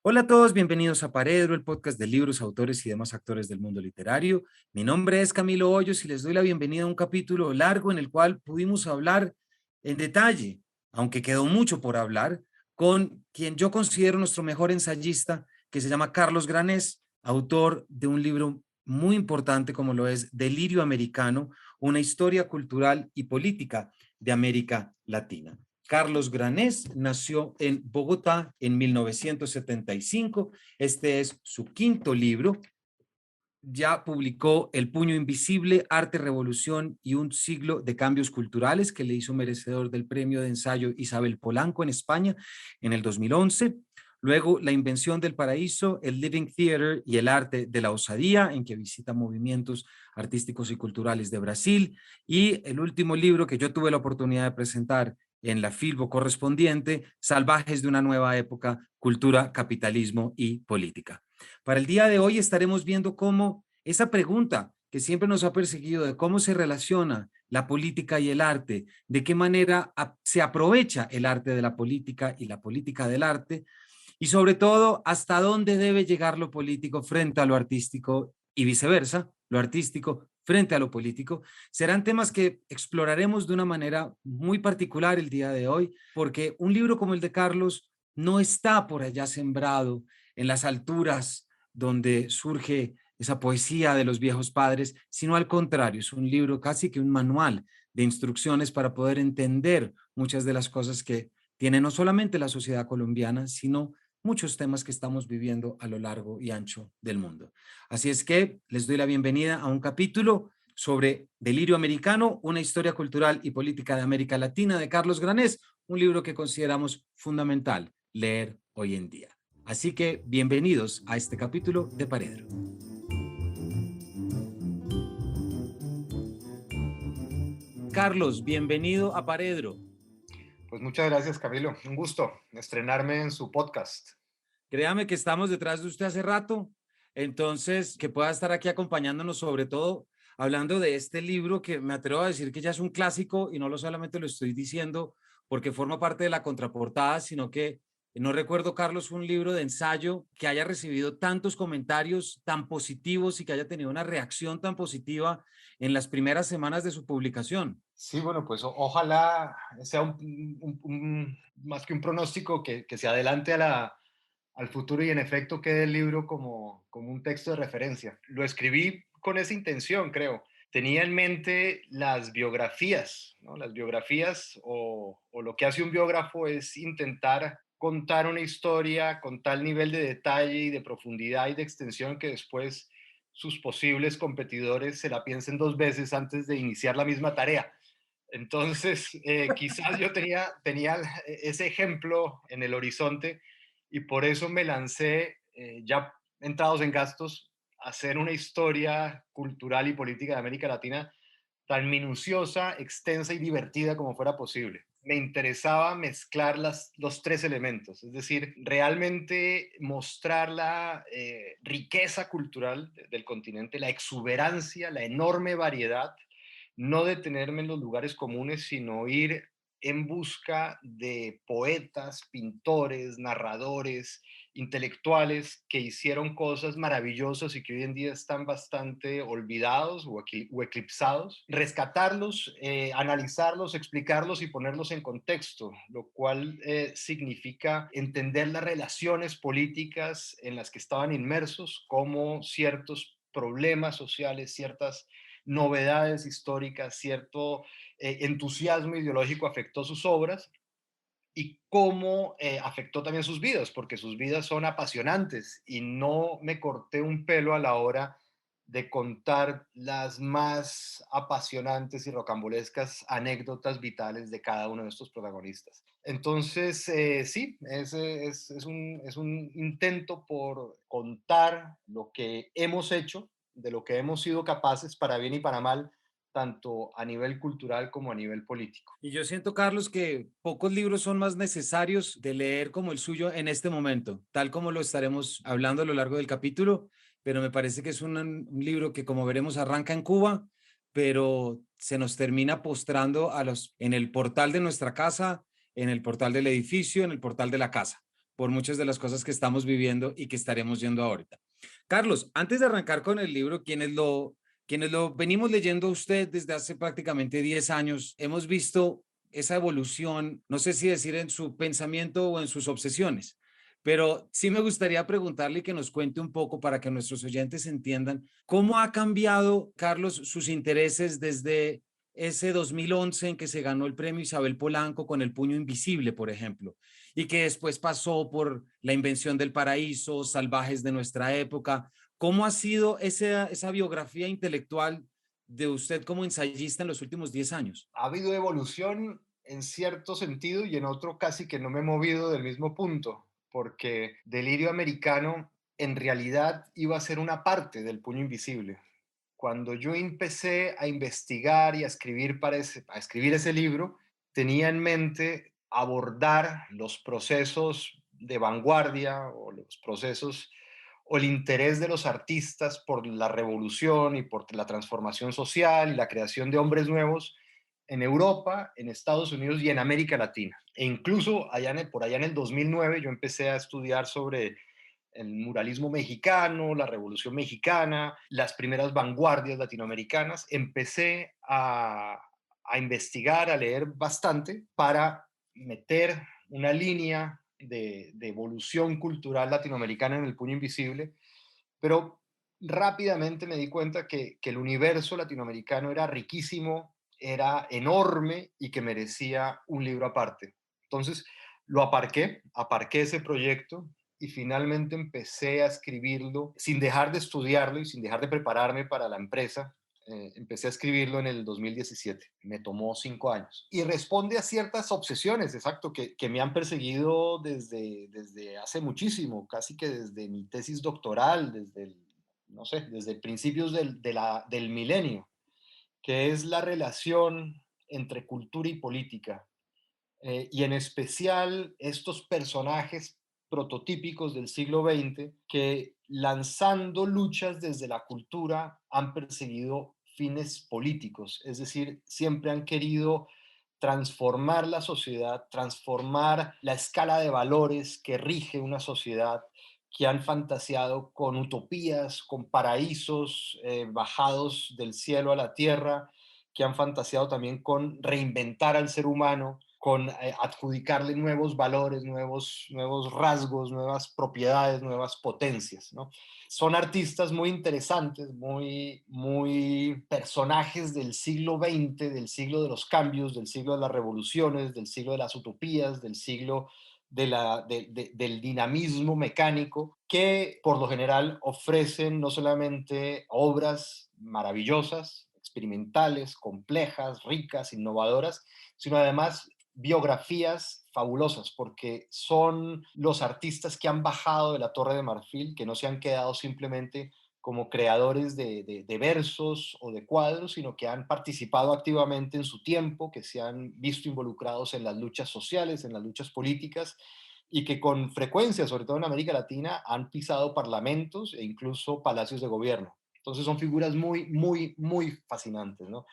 Hola a todos, bienvenidos a Paredro, el podcast de libros, autores y demás actores del mundo literario. Mi nombre es Camilo Hoyos y les doy la bienvenida a un capítulo largo en el cual pudimos hablar en detalle, aunque quedó mucho por hablar, con quien yo considero nuestro mejor ensayista, que se llama Carlos Granés, autor de un libro muy importante como lo es Delirio Americano, una historia cultural y política de América Latina. Carlos Granés nació en Bogotá en 1975. Este es su quinto libro. Ya publicó El puño invisible, Arte, Revolución y un siglo de cambios culturales, que le hizo merecedor del premio de ensayo Isabel Polanco en España en el 2011. Luego, La invención del paraíso, El Living Theater y el arte de la osadía, en que visita movimientos artísticos y culturales de Brasil. Y el último libro que yo tuve la oportunidad de presentar en la Filbo correspondiente, Salvajes de una nueva época, cultura, capitalismo y política. Para el día de hoy estaremos viendo cómo esa pregunta que siempre nos ha perseguido de cómo se relaciona la política y el arte, de qué manera se aprovecha el arte de la política y la política del arte, y sobre todo hasta dónde debe llegar lo político frente a lo artístico y viceversa, lo artístico frente a lo político, serán temas que exploraremos de una manera muy particular el día de hoy, porque un libro como el de Carlos no está por allá sembrado en las alturas donde surge esa poesía de los viejos padres, sino al contrario, es un libro casi que un manual de instrucciones para poder entender muchas de las cosas que tiene no solamente la sociedad colombiana, sino muchos temas que estamos viviendo a lo largo y ancho del mundo. Así es que les doy la bienvenida a un capítulo sobre Delirio Americano, una historia cultural y política de América Latina de Carlos Granés, un libro que consideramos fundamental leer hoy en día. Así que bienvenidos a este capítulo de Paredro. Carlos, bienvenido a Paredro. Pues muchas gracias, Camilo. Un gusto estrenarme en su podcast. Créame que estamos detrás de usted hace rato, entonces que pueda estar aquí acompañándonos, sobre todo hablando de este libro que me atrevo a decir que ya es un clásico y no lo solamente lo estoy diciendo porque forma parte de la contraportada, sino que no recuerdo, Carlos, un libro de ensayo que haya recibido tantos comentarios tan positivos y que haya tenido una reacción tan positiva en las primeras semanas de su publicación. Sí, bueno, pues ojalá sea más que un pronóstico que se adelante al futuro y en efecto quede el libro como un texto de referencia. Lo escribí con esa intención, creo. Tenía en mente las biografías, ¿no? Las biografías o lo que hace un biógrafo es intentar contar una historia con tal nivel de detalle y de profundidad y de extensión que después sus posibles competidores se la piensen dos veces antes de iniciar la misma tarea. Entonces, quizás yo tenía ese ejemplo en el horizonte y por eso me lancé, ya entrados en gastos, a hacer una historia cultural y política de América Latina tan minuciosa, extensa y divertida como fuera posible. Me interesaba mezclar los tres elementos, es decir, realmente mostrar la riqueza cultural del continente, la exuberancia, la enorme variedad, no detenerme en los lugares comunes, sino ir en busca de poetas, pintores, narradores, intelectuales que hicieron cosas maravillosas y que hoy en día están bastante olvidados o eclipsados, rescatarlos, analizarlos, explicarlos y ponerlos en contexto, lo cual significa entender las relaciones políticas en las que estaban inmersos, cómo ciertos problemas sociales, ciertas novedades históricas, cierto entusiasmo ideológico afectó sus obras y cómo afectó también sus vidas, porque sus vidas son apasionantes y no me corté un pelo a la hora de contar las más apasionantes y rocambolescas anécdotas vitales de cada uno de estos protagonistas. Entonces, sí, es un intento por contar lo que hemos hecho, de lo que hemos sido capaces, para bien y para mal, tanto a nivel cultural como a nivel político. Y yo siento, Carlos, que pocos libros son más necesarios de leer como el suyo en este momento, tal como lo estaremos hablando a lo largo del capítulo, pero me parece que es un libro que, como veremos, arranca en Cuba, pero se nos termina postrando en el portal de nuestra casa, en el portal del edificio, en el portal de la casa. por muchas de las cosas que estamos viviendo y que estaremos viendo ahorita. Carlos, antes de arrancar con el libro, quienes lo venimos leyendo a usted desde hace prácticamente 10 años, hemos visto esa evolución, no sé si decir en su pensamiento o en sus obsesiones, pero sí me gustaría preguntarle que nos cuente un poco para que nuestros oyentes entiendan cómo ha cambiado, Carlos, sus intereses desde ese 2011 en que se ganó el premio Isabel Polanco con El puño invisible, por ejemplo, y que después pasó por La invención del paraíso, Salvajes de nuestra época. ¿Cómo ha sido esa biografía intelectual de usted como ensayista en los últimos 10 años? Ha habido evolución en cierto sentido y en otro casi que no me he movido del mismo punto, porque Delirio Americano en realidad iba a ser una parte del Puño Invisible. Cuando yo empecé a investigar y a escribir, a escribir ese libro, tenía en mente abordar los procesos de vanguardia o los procesos o el interés de los artistas por la revolución y por la transformación social y la creación de hombres nuevos en Europa, en Estados Unidos y en América Latina. E incluso por allá en el 2009 yo empecé a estudiar sobre el muralismo mexicano, la Revolución Mexicana, las primeras vanguardias latinoamericanas. Empecé a investigar, a leer bastante para meter una línea de evolución cultural latinoamericana en el Puño Invisible, pero rápidamente me di cuenta que el universo latinoamericano era riquísimo, era enorme y que merecía un libro aparte. Entonces lo aparqué ese proyecto y finalmente empecé a escribirlo sin dejar de estudiarlo y sin dejar de prepararme para la empresa. Empecé a escribirlo en el 2017. Me tomó 5 años. Y responde a ciertas obsesiones, exacto, que me han perseguido desde hace muchísimo, casi que desde mi tesis doctoral, no sé, desde principios del milenio, que es la relación entre cultura y política, y en especial estos personajes prototípicos del siglo XX que lanzando luchas desde la cultura han perseguido fines políticos, es decir, siempre han querido transformar la sociedad, transformar la escala de valores que rige una sociedad, que han fantaseado con utopías, con paraísos bajados del cielo a la tierra, que han fantaseado también con reinventar al ser humano, con adjudicarle nuevos valores, nuevos rasgos, nuevas propiedades, nuevas potencias, ¿no? Son artistas muy interesantes, muy personajes del siglo XX, del siglo de los cambios, del siglo de las revoluciones, del siglo de las utopías, del siglo del dinamismo mecánico, que por lo general ofrecen no solamente obras maravillosas, experimentales, complejas, ricas, innovadoras, sino además biografías fabulosas, porque son los artistas que han bajado de la Torre de Marfil, que no se han quedado simplemente como creadores de versos o de cuadros, sino que han participado activamente en su tiempo, que se han visto involucrados en las luchas sociales, en las luchas políticas, y que con frecuencia, sobre todo en América Latina, han pisado parlamentos e incluso palacios de gobierno. Entonces son figuras muy fascinantes, ¿no?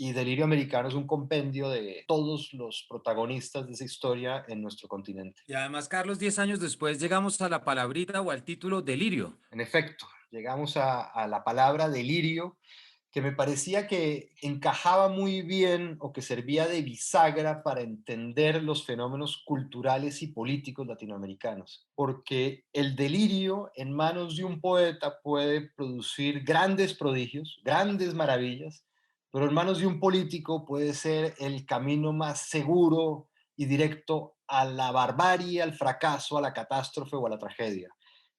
Y Delirio Americano es un compendio de todos los protagonistas de esa historia en nuestro continente. Y además, Carlos, 10 años después llegamos a la palabrita o al título delirio. En efecto, llegamos a la palabra delirio, que me parecía que encajaba muy bien o que servía de bisagra para entender los fenómenos culturales y políticos latinoamericanos, porque el delirio en manos de un poeta puede producir grandes prodigios, grandes maravillas, pero en manos de un político puede ser el camino más seguro y directo a la barbarie, al fracaso, a la catástrofe o a la tragedia.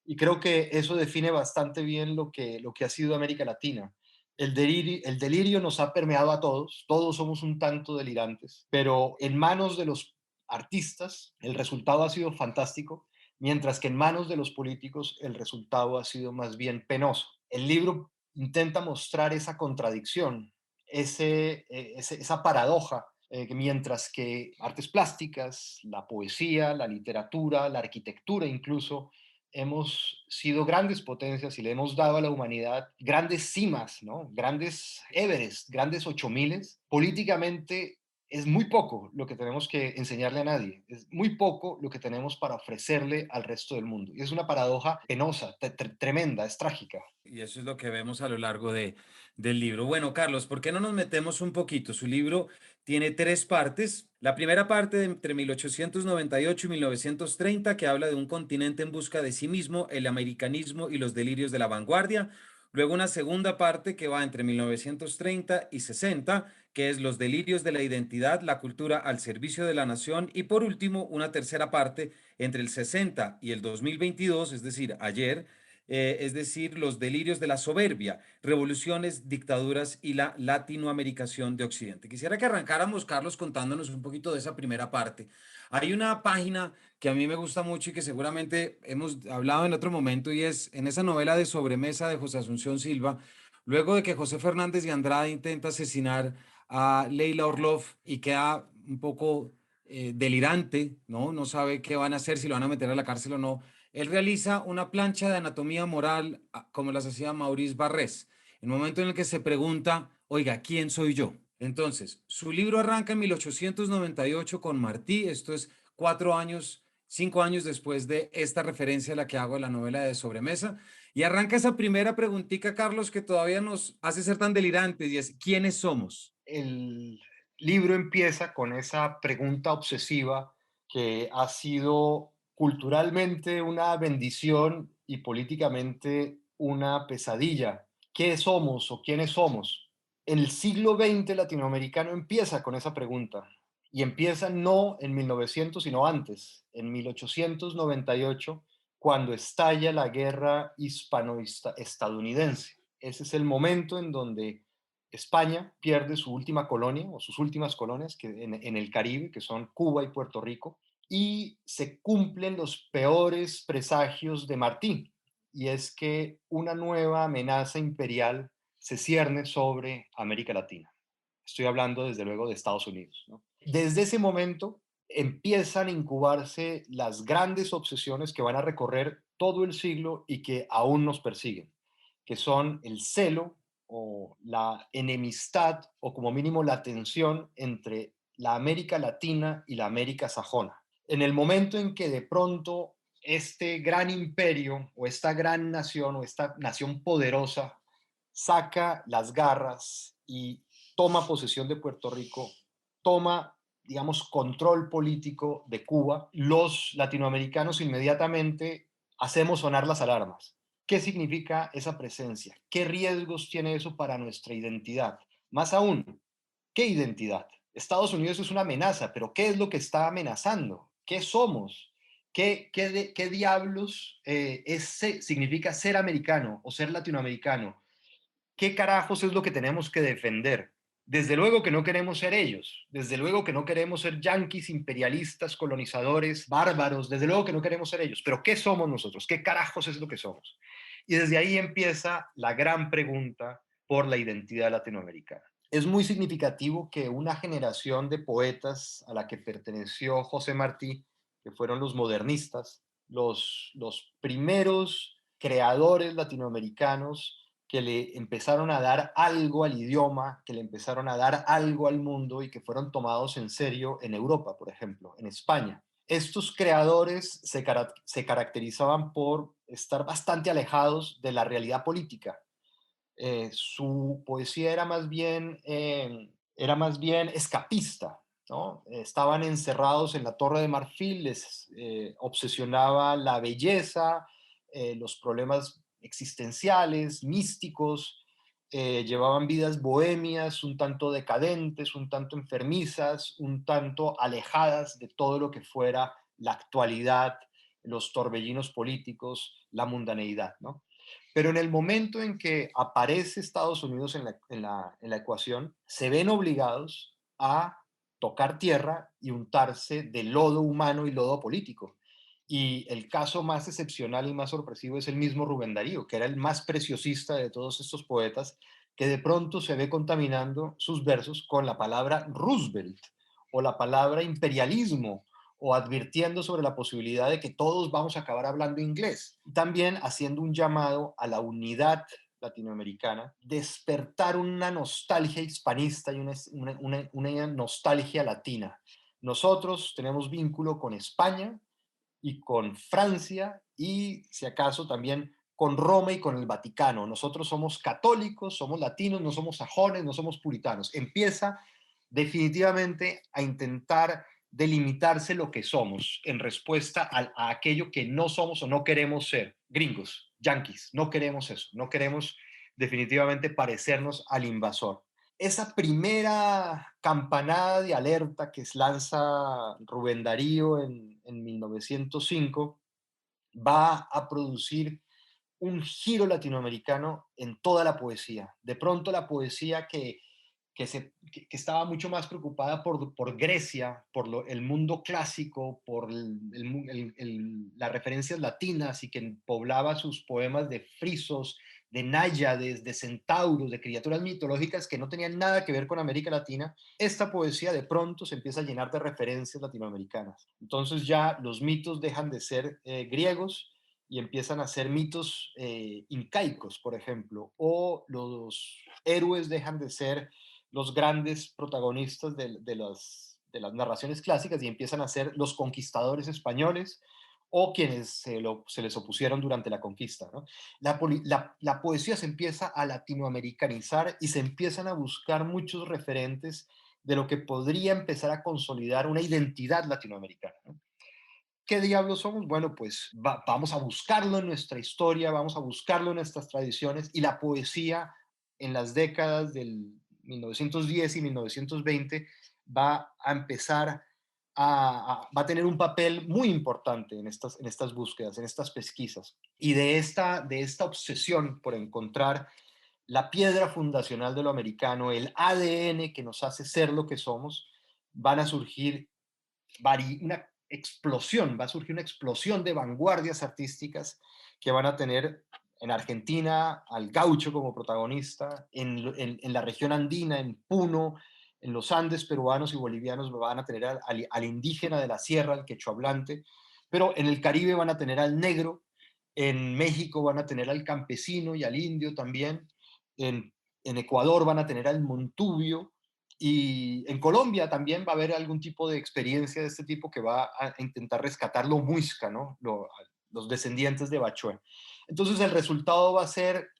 Y creo que eso define bastante bien lo que ha sido América Latina. El delirio nos ha permeado a todos, todos somos un tanto delirantes, pero en manos de los artistas el resultado ha sido fantástico, mientras que en manos de los políticos el resultado ha sido más bien penoso. El libro intenta mostrar esa contradicción, esa paradoja, que mientras que artes plásticas, la poesía, la literatura, la arquitectura incluso, hemos sido grandes potencias y le hemos dado a la humanidad grandes cimas, ¿no? Grandes Everest, grandes 8000. Políticamente es muy poco lo que tenemos que enseñarle a nadie, es muy poco lo que tenemos para ofrecerle al resto del mundo. Y es una paradoja penosa, tremenda, es trágica. Y eso es lo que vemos a lo largo del libro. Bueno, Carlos, ¿por qué no nos metemos un poquito? Su libro tiene tres partes. La primera parte de entre 1898 y 1930, que habla de un continente en busca de sí mismo, el americanismo y los delirios de la vanguardia. Luego una segunda parte que va entre 1930 y 60, que es los delirios de la identidad, la cultura al servicio de la nación. Y por último, una tercera parte entre el 60 y el 2022, es decir, ayer, es decir, los delirios de la soberbia, revoluciones, dictaduras y la latinoamericación de Occidente. Quisiera que arrancáramos, Carlos, contándonos un poquito de esa primera parte. Hay una página que a mí me gusta mucho y que seguramente hemos hablado en otro momento y es en esa novela de Sobremesa de José Asunción Silva, luego de que José Fernández de Andrade intenta asesinar a Leila Orlov y queda un poco delirante, ¿no? No sabe qué van a hacer, si lo van a meter a la cárcel o no. Él realiza una plancha de anatomía moral como las hacía Maurice Barrés, en el momento en el que se pregunta, oiga, ¿quién soy yo? Entonces, su libro arranca en 1898 con Martí, esto es 4 años, 5 años después de esta referencia a la que hago de la novela de Sobremesa, y arranca esa primera preguntita, Carlos, que todavía nos hace ser tan delirantes, y es, ¿quiénes somos? El libro empieza con esa pregunta obsesiva que ha sido culturalmente una bendición y políticamente una pesadilla. ¿Qué somos o quiénes somos? El siglo XX latinoamericano empieza con esa pregunta y empieza no en 1900, sino antes, en 1898, cuando estalla la guerra hispano-estadounidense. Ese es el momento en donde España pierde su última colonia o sus últimas colonias en el Caribe, que son Cuba y Puerto Rico, y se cumplen los peores presagios de Martí, y es que una nueva amenaza imperial se cierne sobre América Latina. Estoy hablando desde luego de Estados Unidos, ¿no? Desde ese momento empiezan a incubarse las grandes obsesiones que van a recorrer todo el siglo y que aún nos persiguen, que son el celo o la enemistad o como mínimo la tensión entre la América Latina y la América sajona. En el momento en que de pronto este gran imperio o esta gran nación o esta nación poderosa saca las garras y toma posesión de Puerto Rico, toma, digamos, control político de Cuba, los latinoamericanos inmediatamente hacemos sonar las alarmas. ¿Qué significa esa presencia? ¿Qué riesgos tiene eso para nuestra identidad? Más aún, ¿qué identidad? Estados Unidos es una amenaza, pero ¿qué es lo que está amenazando? ¿Qué somos? ¿Qué diablos significa ser americano o ser latinoamericano? ¿Qué carajos es lo que tenemos que defender? Desde luego que no queremos ser ellos, desde luego que no queremos ser yanquis, imperialistas, colonizadores, bárbaros, desde luego que no queremos ser ellos, pero ¿qué somos nosotros? ¿Qué carajos es lo que somos? Y desde ahí empieza la gran pregunta por la identidad latinoamericana. Es muy significativo que una generación de poetas a la que perteneció José Martí, que fueron los modernistas, los primeros creadores latinoamericanos que le empezaron a dar algo al idioma, que le empezaron a dar algo al mundo y que fueron tomados en serio en Europa, por ejemplo, en España. Estos creadores se caracterizaban por estar bastante alejados de la realidad política. Su poesía era más bien escapista, ¿no? Estaban encerrados en la Torre de Marfil, les obsesionaba la belleza, los problemas existenciales, místicos, llevaban vidas bohemias, un tanto decadentes, un tanto enfermizas, un tanto alejadas de todo lo que fuera la actualidad, los torbellinos políticos, la mundaneidad, ¿no? Pero en el momento en que aparece Estados Unidos en la ecuación, se ven obligados a tocar tierra y untarse de lodo humano y lodo político. Y el caso más excepcional y más sorpresivo es el mismo Rubén Darío, que era el más preciosista de todos estos poetas, que de pronto se ve contaminando sus versos con la palabra Roosevelt o la palabra imperialismo o advirtiendo sobre la posibilidad de que todos vamos a acabar hablando inglés. También haciendo un llamado a la unidad latinoamericana, despertar una nostalgia hispanista y una nostalgia latina. Nosotros tenemos vínculo con España y con Francia y, si acaso, también con Roma y con el Vaticano. Nosotros somos católicos, somos latinos, no somos sajones, no somos puritanos. Empieza definitivamente a intentar delimitarse lo que somos en respuesta a aquello que no somos o no queremos ser. Gringos, yanquis, no queremos eso, no queremos definitivamente parecernos al invasor. Esa primera campanada de alerta que lanza Rubén Darío en 1905 va a producir un giro latinoamericano en toda la poesía. De pronto la poesía que estaba mucho más preocupada por Grecia, por el mundo clásico, por las referencias latinas y que poblaba sus poemas de frisos, de náyades, de centauros, de criaturas mitológicas que no tenían nada que ver con América Latina, esta poesía de pronto se empieza a llenar de referencias latinoamericanas. Entonces ya los mitos dejan de ser griegos y empiezan a ser mitos incaicos, por ejemplo, o los héroes dejan de ser los grandes protagonistas de las narraciones clásicas y empiezan a ser los conquistadores españoles o quienes se les opusieron durante la conquista. ¿No? La poesía se empieza a latinoamericanizar y se empiezan a buscar muchos referentes de lo que podría empezar a consolidar una identidad latinoamericana. ¿No? ¿Qué diablos somos? Bueno, pues vamos a buscarlo en nuestra historia, vamos a buscarlo en nuestras tradiciones y la poesía en las décadas del 1910 y 1920 va a empezar va a tener un papel muy importante en estas búsquedas, en estas pesquisas. Y de esta obsesión por encontrar la piedra fundacional de lo americano, el ADN que nos hace ser lo que somos, van a surgir va a surgir una explosión de vanguardias artísticas que van a tener en Argentina al gaucho como protagonista, en la región andina, en Puno, en los Andes peruanos y bolivianos van a tener al indígena de la sierra, al quechohablante, pero en el Caribe van a tener al negro, en México van a tener al campesino y al indio también, en Ecuador van a tener al montubio, y en Colombia también va a haber algún tipo de experiencia de este tipo que va a intentar rescatar lo muisca, ¿no? Los descendientes de Bachué. Entonces el resultado va a ser,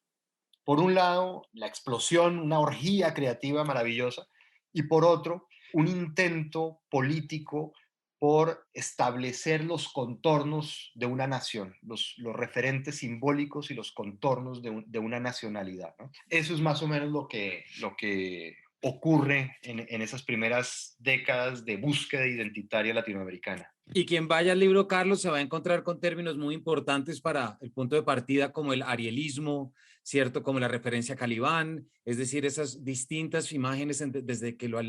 por un lado, la explosión, una orgía creativa maravillosa, y por otro, un intento político por establecer los contornos de una nación, los referentes simbólicos y los contornos de una nacionalidad. ¿No? Eso es más o menos lo que ocurre en esas primeras décadas de búsqueda identitaria latinoamericana. Y quien vaya al libro, Carlos, se va a encontrar con términos muy importantes para el punto de partida, como el arielismo, ¿cierto? Como la referencia a Calibán, es decir, esas distintas imágenes desde que lo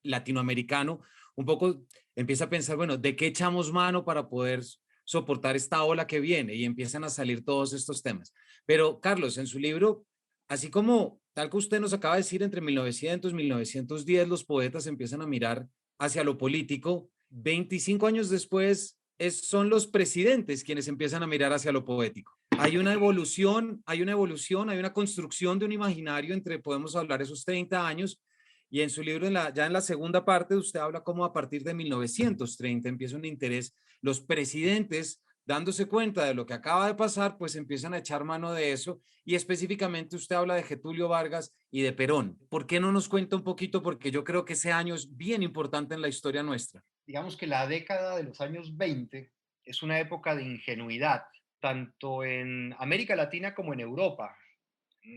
latinoamericano un poco empieza a pensar, bueno, ¿de qué echamos mano para poder soportar esta ola que viene? Y empiezan a salir todos estos temas. Pero, Carlos, en su libro, así como tal que usted nos acaba de decir, entre 1900 y 1910 los poetas empiezan a mirar hacia lo político. 25 años después son los presidentes quienes empiezan a mirar hacia lo poético. Hay una evolución, hay una construcción de un imaginario entre, podemos hablar, esos 30 años, y en su libro, ya en la segunda parte, usted habla como a partir de 1930 empieza un interés, los presidentes dándose cuenta de lo que acaba de pasar, pues empiezan a echar mano de eso, y específicamente usted habla de Getulio Vargas y de Perón. ¿Por qué no nos cuenta un poquito? Porque yo creo que ese año es bien importante en la historia nuestra. Digamos que la década de los años 20 es una época de ingenuidad, tanto en América Latina como en Europa.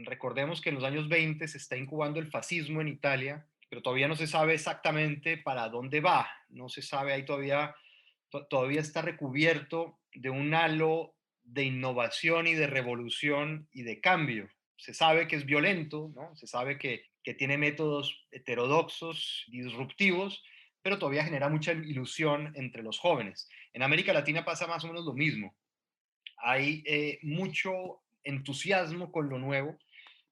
Recordemos que en los años 20 se está incubando el fascismo en Italia, pero todavía no se sabe exactamente para dónde va. No se sabe, ahí todavía está recubierto de un halo de innovación y de revolución y de cambio. Se sabe que es violento, ¿no? Se sabe que tiene métodos heterodoxos, disruptivos, pero todavía genera mucha ilusión entre los jóvenes. En América Latina pasa más o menos lo mismo. Hay mucho entusiasmo con lo nuevo,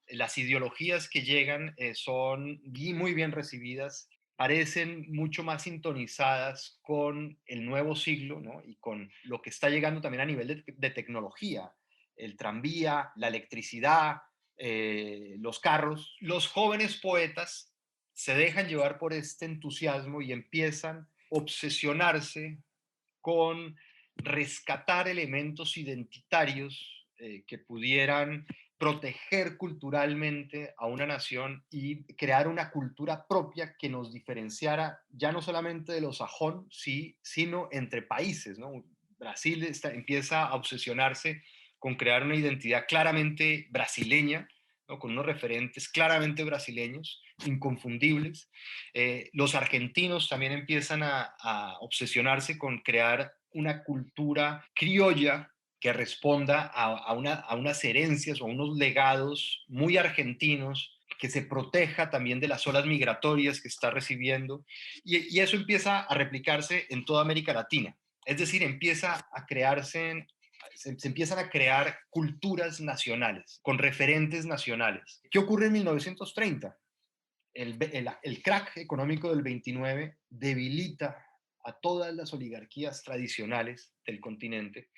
las ideologías que llegan son muy bien recibidas, parecen mucho más sintonizadas con el nuevo siglo, ¿no? Y con lo que está llegando también a nivel de tecnología, el tranvía, la electricidad, los carros. Los jóvenes poetas se dejan llevar por este entusiasmo y empiezan a obsesionarse con rescatar elementos identitarios que pudieran proteger culturalmente a una nación y crear una cultura propia que nos diferenciara ya no solamente de los sajón, sí, sino entre países, ¿no? Brasil empieza a obsesionarse con crear una identidad claramente brasileña, ¿no? Con unos referentes claramente brasileños, inconfundibles. Los argentinos también empiezan a obsesionarse con crear una cultura criolla que responda a unas herencias o a unos legados muy argentinos, que se proteja también de las olas migratorias que está recibiendo. Y eso empieza a replicarse en toda América Latina. Es decir, empieza a crearse se empiezan a crear culturas nacionales, con referentes nacionales. ¿Qué ocurre en 1930? El crack económico del 29 debilita a todas las oligarquías tradicionales del continente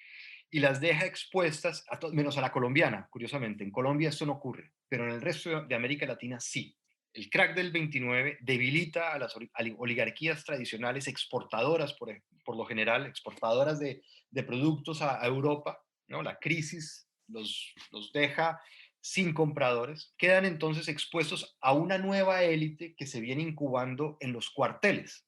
y las deja expuestas, menos a la colombiana, curiosamente. En Colombia esto no ocurre, pero en el resto de América Latina sí. El crack del 29 debilita a las oligarquías tradicionales exportadoras, por lo general, exportadoras de productos a Europa, ¿no? La crisis los deja sin compradores, quedan entonces expuestos a una nueva élite que se viene incubando en los cuarteles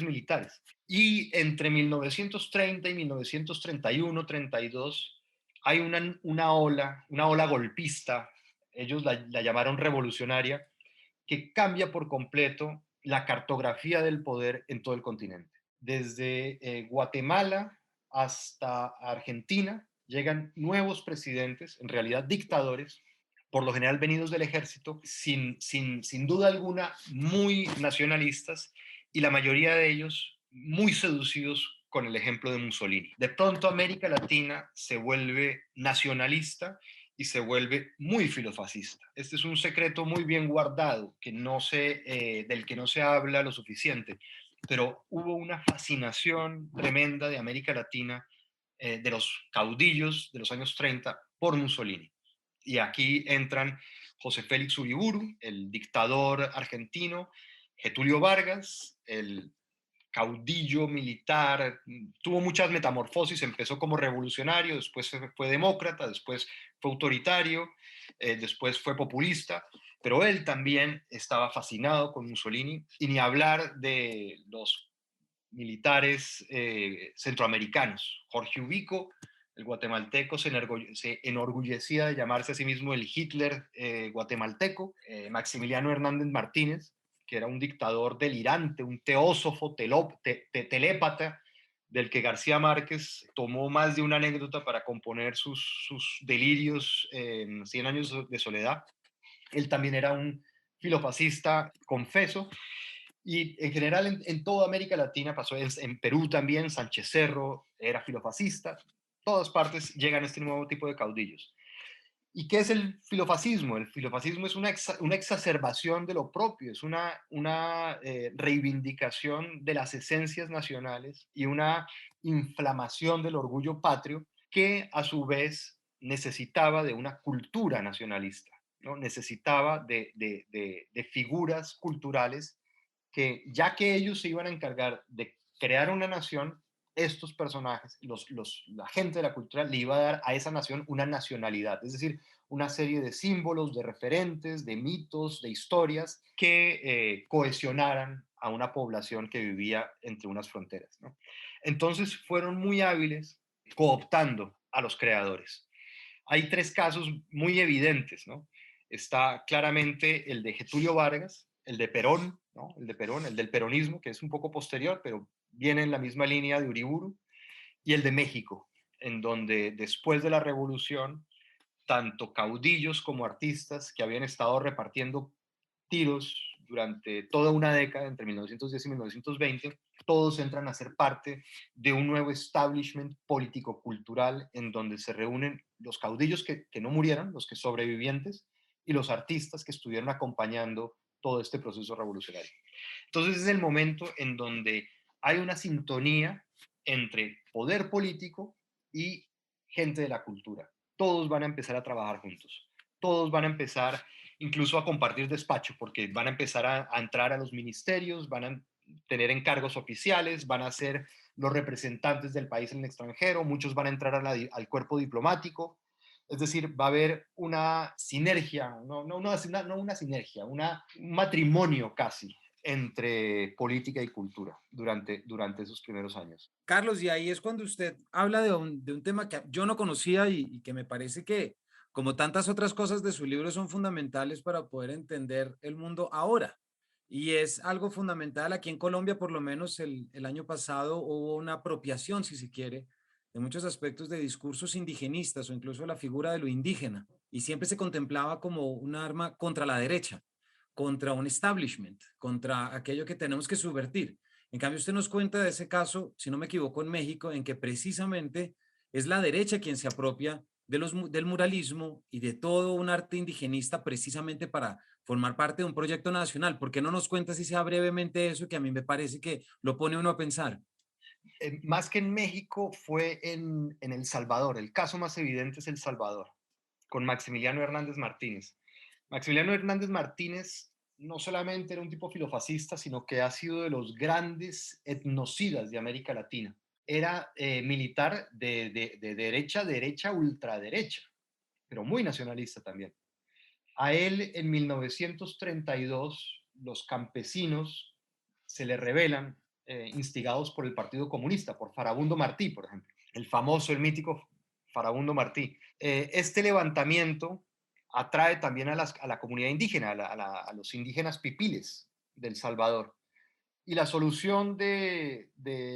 militares. Y entre 1930 y 1931, 32, hay una ola golpista, ellos la llamaron revolucionaria, que cambia por completo la cartografía del poder en todo el continente. Desde Guatemala hasta Argentina llegan nuevos presidentes, en realidad dictadores, por lo general venidos del ejército, sin duda alguna muy nacionalistas, y la mayoría de ellos muy seducidos con el ejemplo de Mussolini. De pronto América Latina se vuelve nacionalista y se vuelve muy filofascista. Este es un secreto muy bien guardado del que no se habla lo suficiente, pero hubo una fascinación tremenda de América Latina, de los caudillos de los años 30 por Mussolini. Y aquí entran José Félix Uriburu, el dictador argentino, Getulio Vargas, el caudillo militar, tuvo muchas metamorfosis, empezó como revolucionario, después fue demócrata, después fue autoritario, después fue populista, pero él también estaba fascinado con Mussolini, y ni hablar de los militares centroamericanos. Jorge Ubico, el guatemalteco, se enorgullecía de llamarse a sí mismo el Hitler guatemalteco. Maximiliano Hernández Martínez, que era un dictador delirante, un teósofo, telépata, del que García Márquez tomó más de una anécdota para componer sus delirios en Cien años de soledad. Él también era un filofascista, confeso, y en general en toda América Latina pasó, en Perú también, Sánchez Cerro era filofascista, todas partes llegan este nuevo tipo de caudillos. ¿Y qué es el filofascismo? El filofascismo es una exacerbación de lo propio, es una reivindicación de las esencias nacionales y una inflamación del orgullo patrio que a su vez necesitaba de una cultura nacionalista, ¿no? Necesitaba de figuras culturales que, ya que ellos se iban a encargar de crear una nación, estos personajes, la gente de la cultura, le iba a dar a esa nación una nacionalidad, es decir, una serie de símbolos, de referentes, de mitos, de historias que cohesionaran a una población que vivía entre unas fronteras, ¿no? Entonces fueron muy hábiles cooptando a los creadores. Hay tres casos muy evidentes, ¿no? Está claramente el de Getulio Vargas, el de Perón, ¿no? El de Perón, el del peronismo, que es un poco posterior, pero viene en la misma línea de Uriburu, y el de México, en donde después de la revolución, tanto caudillos como artistas que habían estado repartiendo tiros durante toda una década, entre 1910 y 1920, todos entran a ser parte de un nuevo establishment político-cultural en donde se reúnen los caudillos que no murieron, los que sobrevivientes, y los artistas que estuvieron acompañando todo este proceso revolucionario. Entonces es el momento en donde hay una sintonía entre poder político y gente de la cultura. Todos van a empezar a trabajar juntos. todos van a empezar incluso a compartir despacho, porque van a empezar a entrar a los ministerios, van a tener encargos oficiales, van a ser los representantes del país en el extranjero, muchos van a entrar al cuerpo diplomático. Es decir, va a haber una sinergia, no una sinergia, un matrimonio casi entre política y cultura durante esos primeros años. Carlos, y ahí es cuando usted habla de un tema que yo no conocía y que me parece que, como tantas otras cosas de su libro, son fundamentales para poder entender el mundo ahora. Y es algo fundamental. Aquí en Colombia, por lo menos el año pasado, hubo una apropiación, si se quiere, de muchos aspectos de discursos indigenistas o incluso la figura de lo indígena. Y siempre se contemplaba como un arma contra la derecha, contra un establishment, contra aquello que tenemos que subvertir. En cambio, usted nos cuenta de ese caso, si no me equivoco, en México, en que precisamente es la derecha quien se apropia del muralismo y de todo un arte indigenista precisamente para formar parte de un proyecto nacional. ¿Por qué no nos cuenta si sea brevemente eso, que a mí me parece que lo pone uno a pensar? Más que en México, fue en El Salvador. El caso más evidente es El Salvador, con Maximiliano Hernández Martínez. Maximiliano Hernández Martínez no solamente era un tipo filofascista, sino que ha sido de los grandes etnocidas de América Latina. Era militar de derecha, derecha, ultraderecha, pero muy nacionalista también. A él en 1932 los campesinos se le rebelan, instigados por el Partido Comunista, por Farabundo Martí, por ejemplo, el famoso, el mítico Farabundo Martí. Este levantamiento atrae también a la comunidad indígena, a los indígenas pipiles del Salvador. Y la solución de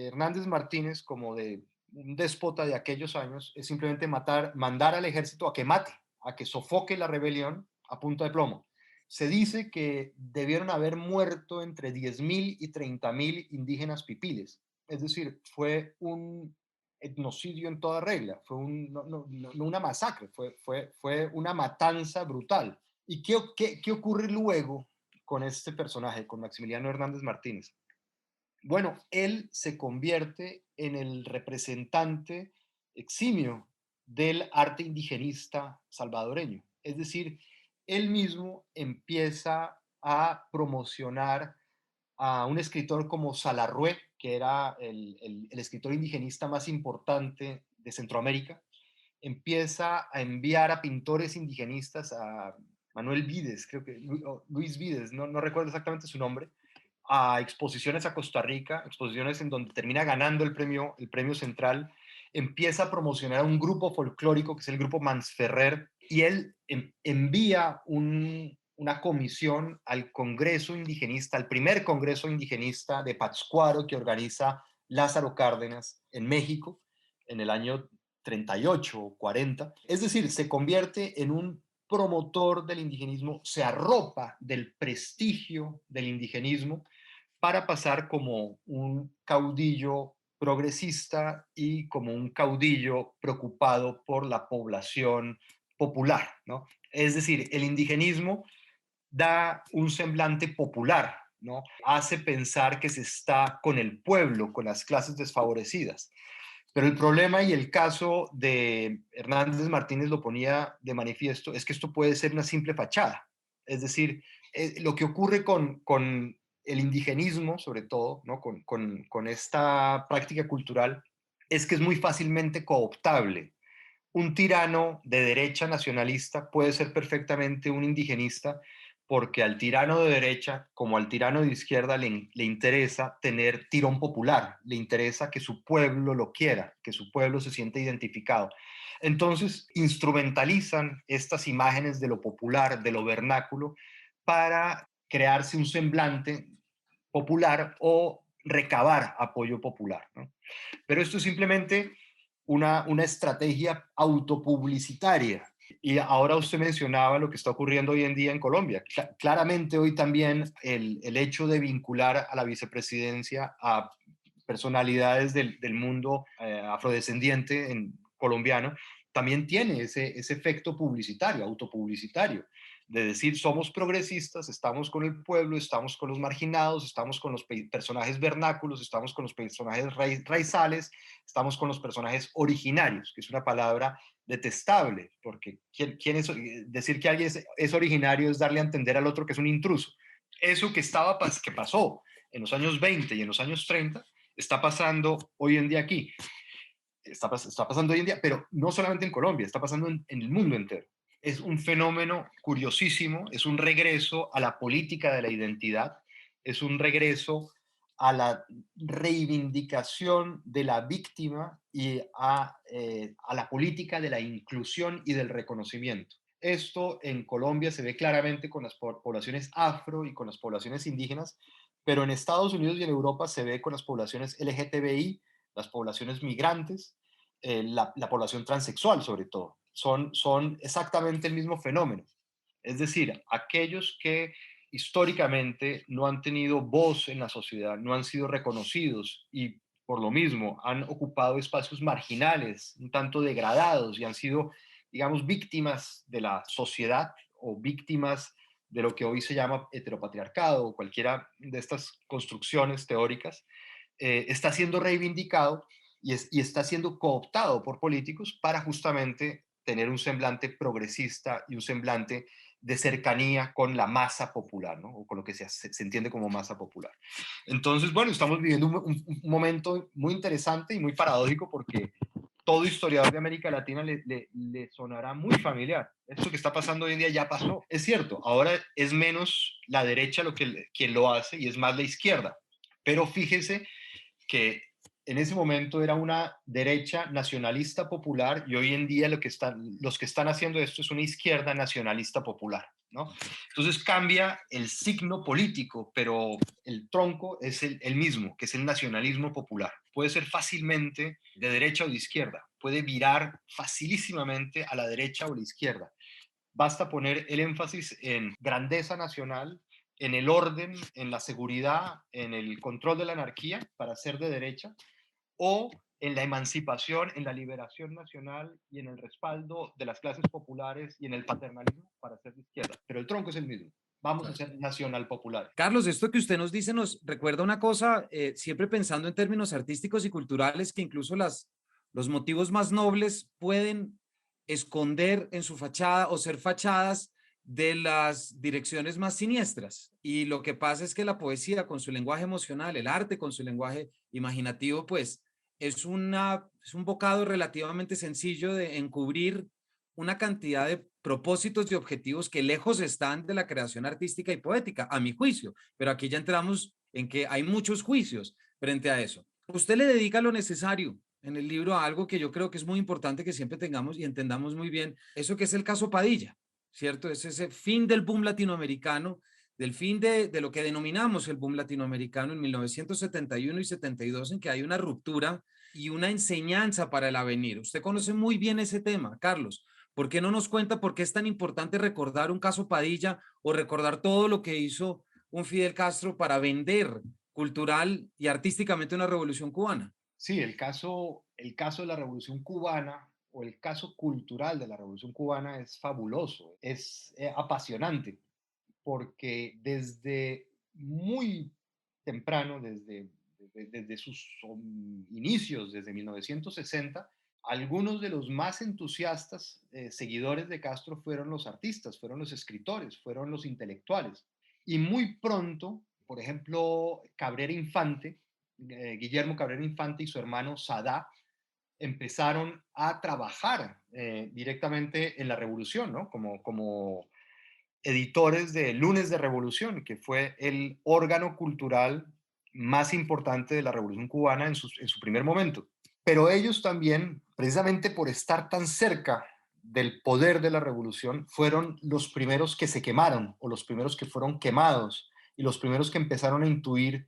Hernández Martínez, como de un déspota de aquellos años, es simplemente mandar al ejército a que mate, a que sofoque la rebelión a punta de plomo. Se dice que debieron haber muerto entre 10.000 y 30.000 indígenas pipiles. Es decir, fue un etnocidio en toda regla, fue no una masacre, fue una matanza brutal. ¿Y qué ocurre luego con este personaje, con Maximiliano Hernández Martínez? Bueno, él se convierte en el representante eximio del arte indigenista salvadoreño. Es decir, él mismo empieza a promocionar a un escritor como Salarrué, que era el escritor indigenista más importante de Centroamérica. Empieza a enviar a pintores indigenistas, a Manuel Vides, creo que Luis Vides, no recuerdo exactamente su nombre, a exposiciones a Costa Rica, exposiciones en donde termina ganando el premio central, empieza a promocionar a un grupo folclórico que es el grupo Mansferrer, y él envía una comisión al Congreso Indigenista, al primer Congreso Indigenista de Pátzcuaro que organiza Lázaro Cárdenas en México en el año 38 o 40. Es decir, se convierte en un promotor del indigenismo, se arropa del prestigio del indigenismo para pasar como un caudillo progresista y como un caudillo preocupado por la población popular, ¿no? Es decir, el indigenismo da un semblante popular, ¿no? Hace pensar que se está con el pueblo, con las clases desfavorecidas. Pero el problema y el caso de Hernández Martínez lo ponía de manifiesto es que esto puede ser una simple fachada. Es decir, lo que ocurre con el indigenismo, sobre todo, ¿no? con esta práctica cultural, es que es muy fácilmente cooptable. Un tirano de derecha nacionalista puede ser perfectamente un indigenista porque al tirano de derecha como al tirano de izquierda le interesa tener tirón popular, le interesa que su pueblo lo quiera, que su pueblo se sienta identificado. Entonces, instrumentalizan estas imágenes de lo popular, de lo vernáculo, para crearse un semblante popular o recabar apoyo popular, ¿no? Pero esto es simplemente una estrategia autopublicitaria. Y ahora usted mencionaba lo que está ocurriendo hoy en día en Colombia. Claramente hoy también el hecho de vincular a la vicepresidencia a personalidades del mundo afrodescendiente colombiano también tiene ese efecto publicitario, autopublicitario, de decir somos progresistas, estamos con el pueblo, estamos con los marginados, estamos con los personajes vernáculos, estamos con los personajes raizales, estamos con los personajes originarios, que es una palabra detestable, porque decir que alguien es originario es darle a entender al otro que es un intruso. Eso que pasó en los años 20 y en los años 30 está pasando hoy en día aquí. Está pasando hoy en día, pero no solamente en Colombia, está pasando en el mundo entero. Es un fenómeno curiosísimo, es un regreso a la política de la identidad, es un regreso a la reivindicación de la víctima y a la política de la inclusión y del reconocimiento. Esto en Colombia se ve claramente con las poblaciones afro y con las poblaciones indígenas, pero en Estados Unidos y en Europa se ve con las poblaciones LGTBI, las poblaciones migrantes, la población transexual sobre todo. Son exactamente el mismo fenómeno. Es decir, aquellos que históricamente no han tenido voz en la sociedad, no han sido reconocidos y por lo mismo han ocupado espacios marginales, un tanto degradados y han sido, digamos, víctimas de la sociedad o víctimas de lo que hoy se llama heteropatriarcado o cualquiera de estas construcciones teóricas, está siendo reivindicado y está siendo cooptado por políticos para justamente tener un semblante progresista y un semblante de cercanía con la masa popular, ¿no? O con lo que se entiende como masa popular. Entonces, bueno, estamos viviendo un momento muy interesante y muy paradójico porque todo historiador de América Latina le sonará muy familiar. Esto que está pasando hoy en día ya pasó. Es cierto, ahora es menos la derecha quien lo hace y es más la izquierda. Pero fíjese que en ese momento era una derecha nacionalista popular y hoy en día los que están haciendo esto es una izquierda nacionalista popular, ¿no? Entonces cambia el signo político, pero el tronco es el mismo, que es el nacionalismo popular. Puede ser fácilmente de derecha o de izquierda, puede virar facilísimamente a la derecha o la izquierda. Basta poner el énfasis en grandeza nacional, en el orden, en la seguridad, en el control de la anarquía para ser de derecha, o en la emancipación, en la liberación nacional y en el respaldo de las clases populares y en el paternalismo para ser de izquierda. Pero el tronco es el mismo. Vamos a Claro. ser nacional popular. Carlos, esto que usted nos dice nos recuerda una cosa, siempre pensando en términos artísticos y culturales, que incluso los motivos más nobles pueden esconder en su fachada o ser fachadas de las direcciones más siniestras. Y lo que pasa es que la poesía con su lenguaje emocional, el arte con su lenguaje imaginativo, pues es un bocado relativamente sencillo de encubrir una cantidad de propósitos y objetivos que lejos están de la creación artística y poética, a mi juicio. Pero aquí ya entramos en que hay muchos juicios frente a eso. Usted le dedica lo necesario en el libro a algo que yo creo que es muy importante que siempre tengamos y entendamos muy bien, eso que es el caso Padilla, ¿cierto? Es ese fin del boom latinoamericano, del fin de lo que denominamos el boom latinoamericano en 1971 y 72, en que hay una ruptura y una enseñanza para el avenir. Usted conoce muy bien ese tema, Carlos. ¿Por qué no nos cuenta por qué es tan importante recordar un caso Padilla o recordar todo lo que hizo un Fidel Castro para vender cultural y artísticamente una revolución cubana? Sí, el caso de la Revolución Cubana o el caso cultural de la Revolución Cubana es fabuloso, es apasionante, porque desde muy temprano, desde sus inicios, desde 1960, algunos de los más entusiastas seguidores de Castro fueron los artistas, fueron los escritores, fueron los intelectuales. Y muy pronto, por ejemplo, Guillermo Cabrera Infante y su hermano Sadá, empezaron a trabajar directamente en la revolución, ¿no? Como editores de Lunes de Revolución, que fue el órgano cultural más importante de la Revolución Cubana en su primer momento. Pero ellos también, precisamente por estar tan cerca del poder de la revolución, fueron los primeros que se quemaron o los primeros que fueron quemados y los primeros que empezaron a intuir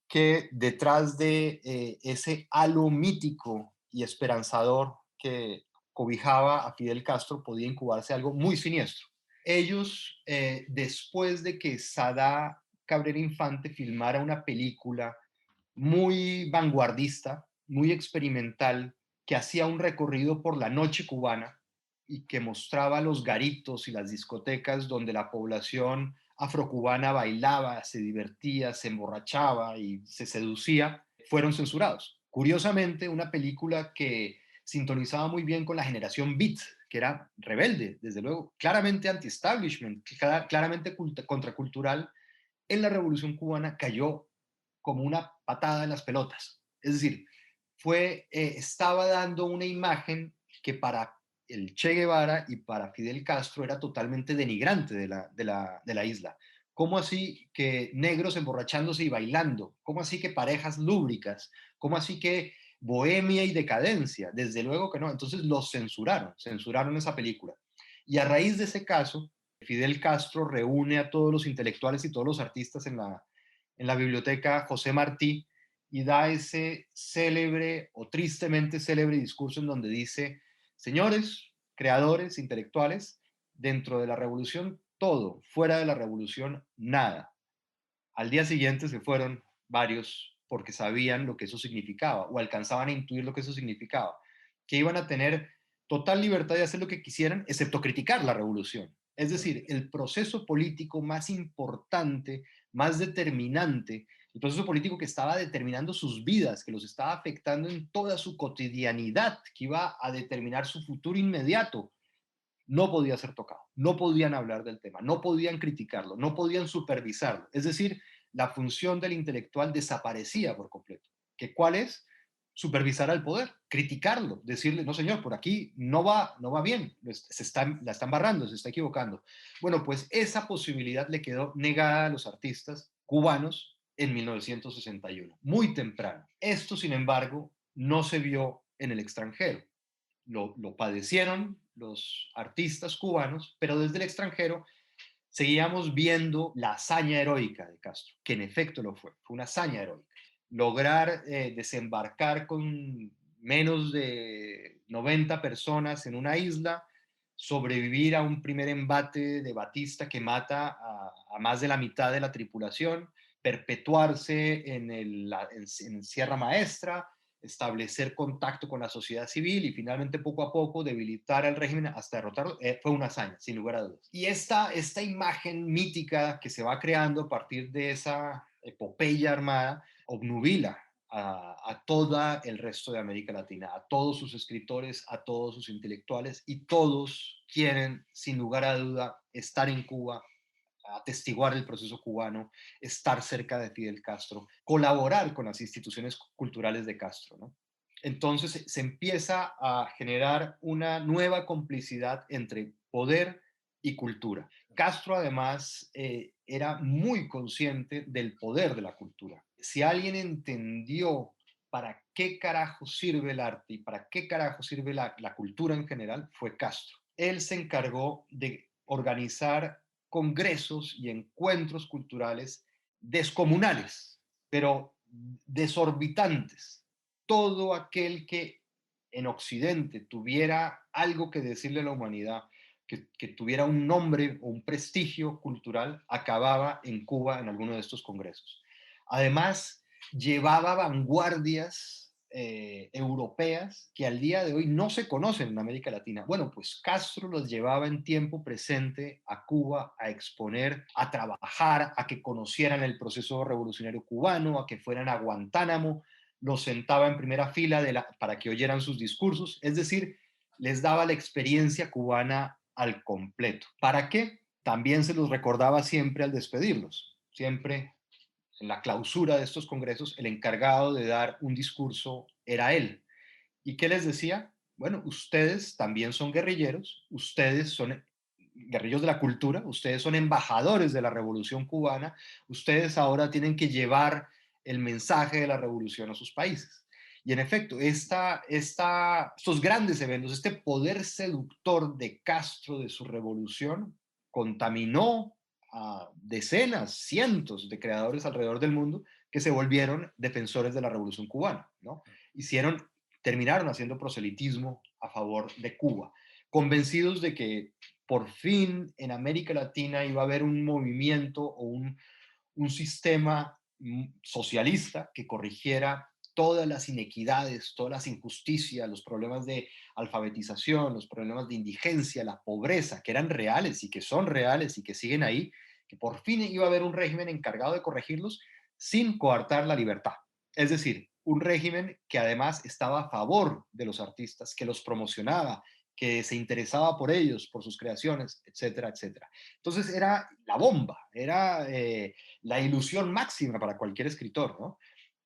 que detrás de ese halo mítico y esperanzador que cobijaba a Fidel Castro podía incubarse algo muy siniestro. Ellos, después de que Sadá Cabrera Infante filmara una película muy vanguardista, muy experimental, que hacía un recorrido por la noche cubana y que mostraba los garitos y las discotecas donde la población afrocubana bailaba, se divertía, se emborrachaba y se seducía, fueron censurados. Curiosamente, una película que sintonizaba muy bien con la generación Beat, que era rebelde, desde luego, claramente anti-establishment, claramente contracultural, en la Revolución Cubana cayó como una patada en las pelotas. Es decir, estaba dando una imagen que para el Che Guevara y para Fidel Castro era totalmente denigrante de la isla. ¿Cómo así que negros emborrachándose y bailando? ¿Cómo así que parejas lúbricas? ¿Cómo así que bohemia y decadencia? Desde luego que no. Entonces los censuraron esa película. Y a raíz de ese caso, Fidel Castro reúne a todos los intelectuales y todos los artistas en la biblioteca José Martí y da ese célebre o tristemente célebre discurso en donde dice, señores, creadores, intelectuales, dentro de la revolución todo, fuera de la revolución nada. Al día siguiente se fueron varios porque sabían lo que eso significaba o alcanzaban a intuir lo que eso significaba, que iban a tener total libertad de hacer lo que quisieran, excepto criticar la revolución. Es decir, el proceso político más importante, más determinante, el proceso político que estaba determinando sus vidas, que los estaba afectando en toda su cotidianidad, que iba a determinar su futuro inmediato, no podía ser tocado, no podían hablar del tema, no podían criticarlo, no podían supervisarlo. Es decir, la función del intelectual desaparecía por completo. ¿Que cuál es? Supervisar al poder, criticarlo, decirle, no señor, por aquí no va bien, la están barrando, se está equivocando. Bueno, pues esa posibilidad le quedó negada a los artistas cubanos en 1961, muy temprano. Esto, sin embargo, no se vio en el extranjero. Lo padecieron los artistas cubanos, pero desde el extranjero seguíamos viendo la hazaña heroica de Castro, que en efecto lo fue una hazaña heroica. Lograr desembarcar con menos de 90 personas en una isla, sobrevivir a un primer embate de Batista que mata a más de la mitad de la tripulación, perpetuarse en Sierra Maestra, establecer contacto con la sociedad civil y finalmente poco a poco debilitar al régimen hasta derrotarlo, fue una hazaña, sin lugar a dudas. Y esta imagen mítica que se va creando a partir de esa epopeya armada obnubila a todo el resto de América Latina, a todos sus escritores, a todos sus intelectuales, y todos quieren, sin lugar a duda, estar en Cuba, atestiguar el proceso cubano, estar cerca de Fidel Castro, colaborar con las instituciones culturales de Castro, ¿no? Entonces se empieza a generar una nueva complicidad entre poder y cultura. Castro además era muy consciente del poder de la cultura. Si alguien entendió para qué carajo sirve el arte y para qué carajo sirve la cultura en general, fue Castro. Él se encargó de organizar congresos y encuentros culturales descomunales, pero desorbitantes. Todo aquel que en Occidente tuviera algo que decirle a la humanidad, que tuviera un nombre o un prestigio cultural, acababa en Cuba en alguno de estos congresos. Además, llevaba vanguardias europeas que al día de hoy no se conocen en América Latina. Bueno, pues Castro los llevaba en tiempo presente a Cuba a exponer, a trabajar, a que conocieran el proceso revolucionario cubano, a que fueran a Guantánamo, los sentaba en primera fila para que oyeran sus discursos, es decir, les daba la experiencia cubana al completo. ¿Para qué? También se los recordaba siempre al despedirlos, siempre en la clausura de estos congresos, el encargado de dar un discurso era él. ¿Y qué les decía? Bueno, ustedes también son guerrilleros, ustedes son guerrilleros de la cultura, ustedes son embajadores de la revolución cubana, ustedes ahora tienen que llevar el mensaje de la revolución a sus países. Y en efecto, estos grandes eventos, este poder seductor de Castro, de su revolución, contaminó a decenas, cientos de creadores alrededor del mundo que se volvieron defensores de la revolución cubana, ¿no? Terminaron haciendo proselitismo a favor de Cuba, convencidos de que por fin en América Latina iba a haber un movimiento o un sistema socialista que corrigiera todas las inequidades, todas las injusticias, los problemas de alfabetización, los problemas de indigencia, la pobreza, que eran reales y que son reales y que siguen ahí, que por fin iba a haber un régimen encargado de corregirlos sin coartar la libertad. Es decir, un régimen que además estaba a favor de los artistas, que los promocionaba, que se interesaba por ellos, por sus creaciones, etcétera, etcétera. Entonces era la bomba, era la ilusión máxima para cualquier escritor, ¿no?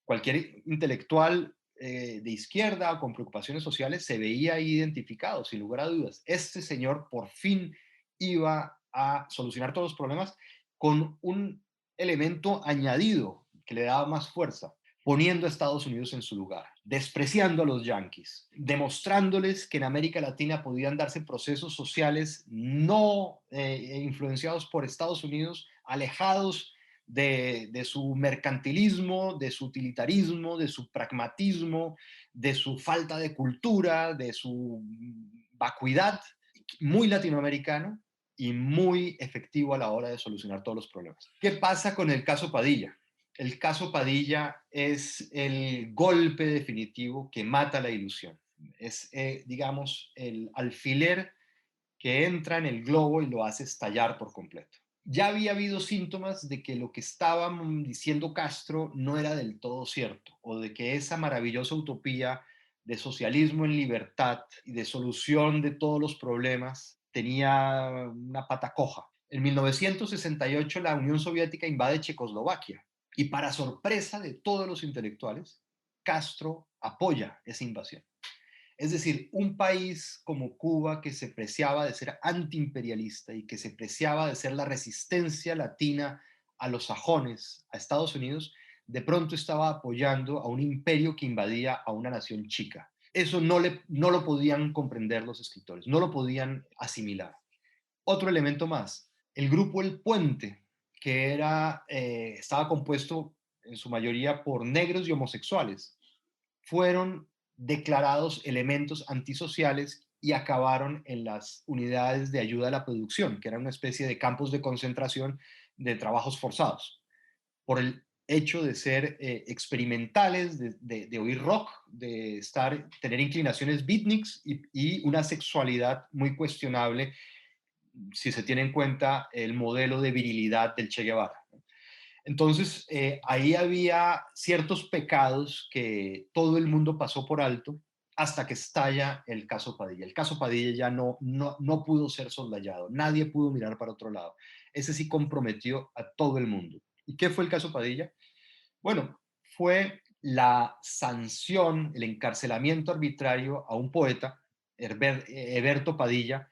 Cualquier intelectual de izquierda o con preocupaciones sociales se veía identificado, sin lugar a dudas. Este señor por fin iba a solucionar todos los problemas con un elemento añadido que le daba más fuerza, poniendo a Estados Unidos en su lugar, despreciando a los yanquis, demostrándoles que en América Latina podían darse procesos sociales no influenciados por Estados Unidos, alejados de su mercantilismo, de su utilitarismo, de su pragmatismo, de su falta de cultura, de su vacuidad, muy latinoamericano y muy efectivo a la hora de solucionar todos los problemas. ¿Qué pasa con el caso Padilla? El caso Padilla es el golpe definitivo que mata la ilusión. Es, digamos, el alfiler que entra en el globo y lo hace estallar por completo. Ya había habido síntomas de que lo que estaba diciendo Castro no era del todo cierto, o de que esa maravillosa utopía de socialismo en libertad y de solución de todos los problemas tenía una pata coja. En 1968 la Unión Soviética invade Checoslovaquia y para sorpresa de todos los intelectuales, Castro apoya esa invasión. Es decir, un país como Cuba que se preciaba de ser antiimperialista y que se preciaba de ser la resistencia latina a los sajones, a Estados Unidos, de pronto estaba apoyando a un imperio que invadía a una nación chica. Eso no lo podían comprender los escritores, no lo podían asimilar. Otro elemento más, el grupo El Puente, que estaba compuesto en su mayoría por negros y homosexuales, fueron declarados elementos antisociales y acabaron en las unidades de ayuda a la producción, que eran una especie de campos de concentración de trabajos forzados, por el hecho de ser experimentales, de oír rock, de tener inclinaciones beatniks y una sexualidad muy cuestionable si se tiene en cuenta el modelo de virilidad del Che Guevara. Entonces, ahí había ciertos pecados que todo el mundo pasó por alto hasta que estalla el caso Padilla. El caso Padilla ya no pudo ser soslayado, nadie pudo mirar para otro lado. Ese sí comprometió a todo el mundo. ¿Y qué fue el caso Padilla? Bueno, fue la sanción, el encarcelamiento arbitrario a un poeta, Heberto Padilla,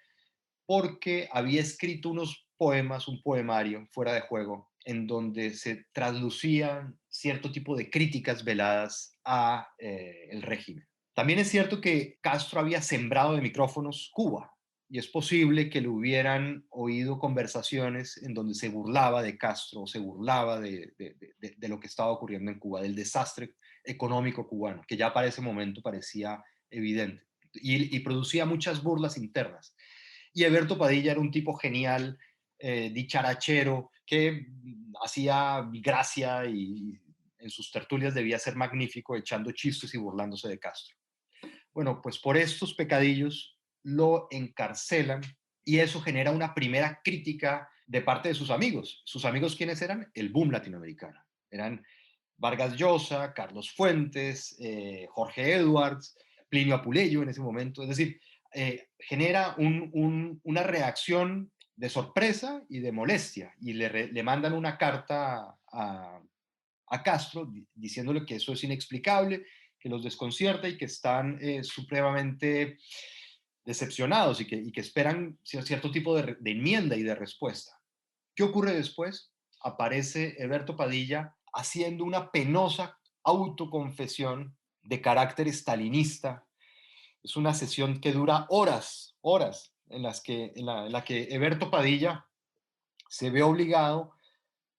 porque había escrito unos poemas, un poemario fuera de juego, en donde se traslucían cierto tipo de críticas veladas a el régimen. También es cierto que Castro había sembrado de micrófonos Cuba, y es posible que le hubieran oído conversaciones en donde se burlaba de Castro, se burlaba de lo que estaba ocurriendo en Cuba, del desastre económico cubano, que ya para ese momento parecía evidente, y producía muchas burlas internas. Y Eberto Padilla era un tipo genial, dicharachero, que hacía gracia y en sus tertulias debía ser magnífico, echando chistes y burlándose de Castro. Bueno, pues por estos pecadillos lo encarcelan y eso genera una primera crítica de parte de sus amigos. ¿Sus amigos quiénes eran? El boom latinoamericano. Eran Vargas Llosa, Carlos Fuentes, Jorge Edwards, Plinio Apuleyo en ese momento. Es decir, genera una reacción de sorpresa y de molestia y le mandan una carta a Castro diciéndole que eso es inexplicable, que los desconcierta y que están supremamente decepcionados y que esperan cierto tipo de enmienda y de respuesta. ¿Qué ocurre después? Aparece Heberto Padilla haciendo una penosa autoconfesión de carácter estalinista. Es una sesión que dura horas, horas, en la que Heberto Padilla se ve obligado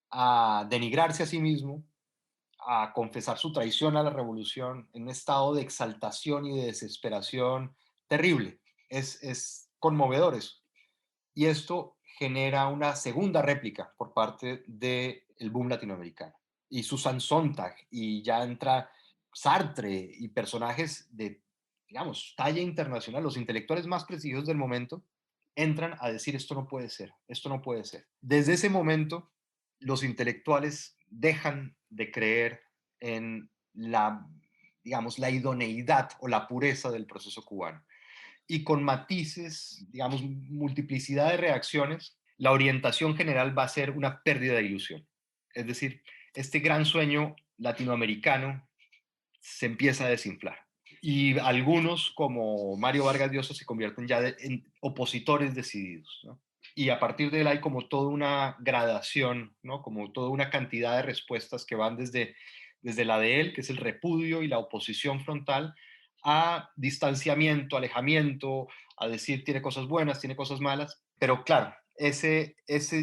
a denigrarse a sí mismo, a confesar su traición a la revolución en un estado de exaltación y de desesperación terrible. Es conmovedor eso. Y esto genera una segunda réplica por parte del boom latinoamericano. Y Susan Sontag, y ya entra Sartre y personajes de, digamos, talla internacional, los intelectuales más prestigiosos del momento, entran a decir esto no puede ser, esto no puede ser. Desde ese momento, los intelectuales dejan de creer en la, digamos, la idoneidad o la pureza del proceso cubano. Y con matices, digamos, multiplicidad de reacciones, la orientación general va a ser una pérdida de ilusión. Es decir, este gran sueño latinoamericano se empieza a desinflar. Y algunos, como Mario Vargas Llosa, se convierten ya en opositores decididos, ¿no? Y a partir de él hay como toda una gradación, ¿no? Como toda una cantidad de respuestas que van desde la de él, que es el repudio y la oposición frontal, a distanciamiento, alejamiento, a decir tiene cosas buenas, tiene cosas malas. Pero claro, ese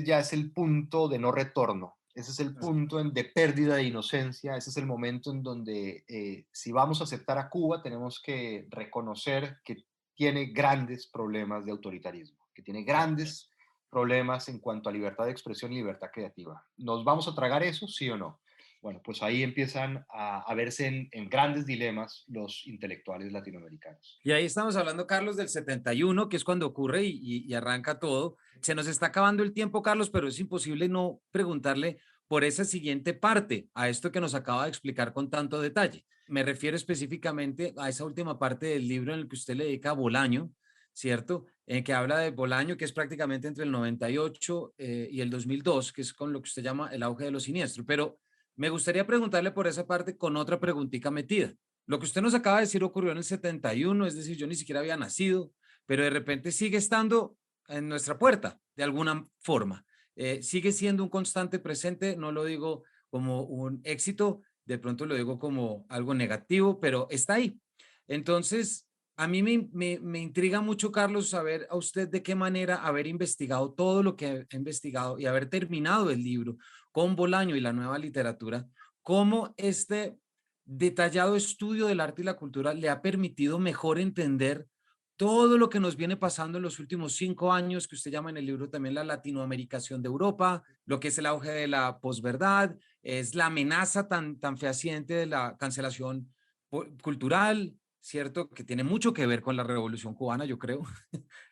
ya es el punto de no retorno. Ese es el punto de pérdida de inocencia, ese es el momento en donde si vamos a aceptar a Cuba tenemos que reconocer que tiene grandes problemas de autoritarismo, que tiene grandes problemas en cuanto a libertad de expresión y libertad creativa. ¿Nos vamos a tragar eso, sí o no? Bueno, pues ahí empiezan a verse en grandes dilemas los intelectuales latinoamericanos. Y ahí estamos hablando, Carlos, del 71, que es cuando ocurre y arranca todo. Se nos está acabando el tiempo, Carlos, pero es imposible no preguntarle por esa siguiente parte, a esto que nos acaba de explicar con tanto detalle. Me refiero específicamente a esa última parte del libro en el que usted le dedica a Bolaño, ¿cierto? En que habla de Bolaño, que es prácticamente entre el 98 y el 2002, que es con lo que usted llama el auge de lo siniestro. Pero me gustaría preguntarle por esa parte con otra preguntita metida. Lo que usted nos acaba de decir ocurrió en el 71, es decir, yo ni siquiera había nacido, pero de repente sigue estando en nuestra puerta de alguna forma. Sigue siendo un constante presente, no lo digo como un éxito, de pronto lo digo como algo negativo, pero está ahí. Entonces, a mí me intriga mucho, Carlos, saber a usted de qué manera haber investigado todo lo que ha investigado y haber terminado el libro con Bolaño y la nueva literatura, cómo este detallado estudio del arte y la cultura le ha permitido mejor entender todo lo que nos viene pasando en los últimos 5 años, que usted llama en el libro también la latinoamericación de Europa, lo que es el auge de la posverdad, es la amenaza tan fehaciente de la cancelación cultural, ¿cierto? Que tiene mucho que ver con la revolución cubana, yo creo,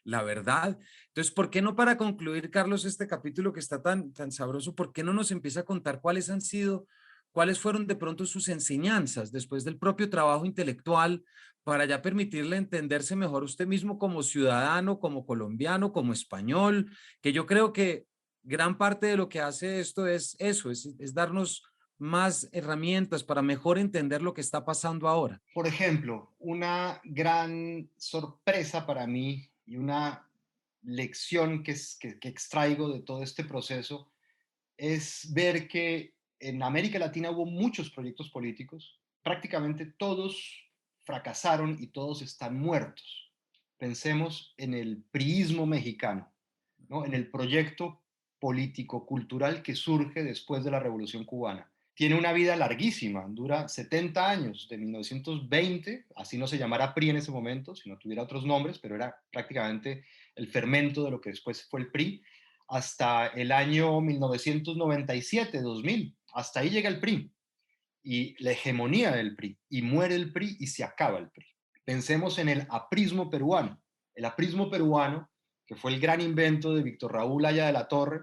la verdad. Entonces, ¿por qué no para concluir, Carlos, este capítulo que está tan sabroso, por qué no nos empieza a contar cuáles han sido, cuáles fueron de pronto sus enseñanzas después del propio trabajo intelectual para ya permitirle entenderse mejor usted mismo como ciudadano, como colombiano, como español, que yo creo que gran parte de lo que hace esto es eso, es darnos más herramientas para mejor entender lo que está pasando ahora. Por ejemplo, una gran sorpresa para mí y una lección que extraigo de todo este proceso es ver que en América Latina hubo muchos proyectos políticos, prácticamente todos fracasaron y todos están muertos. Pensemos en el priismo mexicano, ¿no? En el proyecto político cultural que surge después de la Revolución Cubana. Tiene una vida larguísima, dura 70 años, de 1920, así no se llamara PRI en ese momento, si no tuviera otros nombres, pero era prácticamente el fermento de lo que después fue el PRI, hasta el año 1997, 2000. Hasta ahí llega el PRI y la hegemonía del PRI, y muere el PRI y se acaba el PRI. Pensemos en el aprismo peruano. El aprismo peruano, que fue el gran invento de Víctor Raúl Haya de la Torre,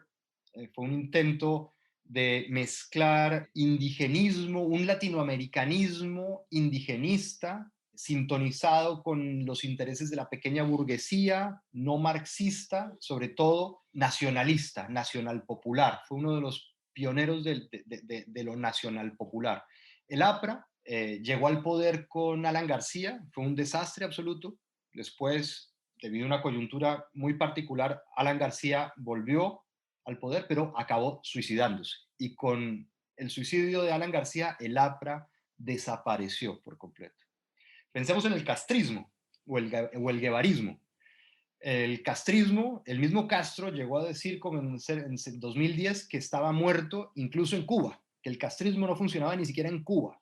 fue un intento de mezclar indigenismo, un latinoamericanismo indigenista, sintonizado con los intereses de la pequeña burguesía, no marxista, sobre todo nacionalista, nacional popular. Fue uno de los pioneros de lo nacional popular. El APRA llegó al poder con Alan García, fue un desastre absoluto. Después, debido a una coyuntura muy particular, Alan García volvió al poder, pero acabó suicidándose. Y con el suicidio de Alan García, el APRA desapareció por completo. Pensemos en el castrismo o el guevarismo. El castrismo, el mismo Castro llegó a decir como en 2010 que estaba muerto incluso en Cuba, que el castrismo no funcionaba ni siquiera en Cuba.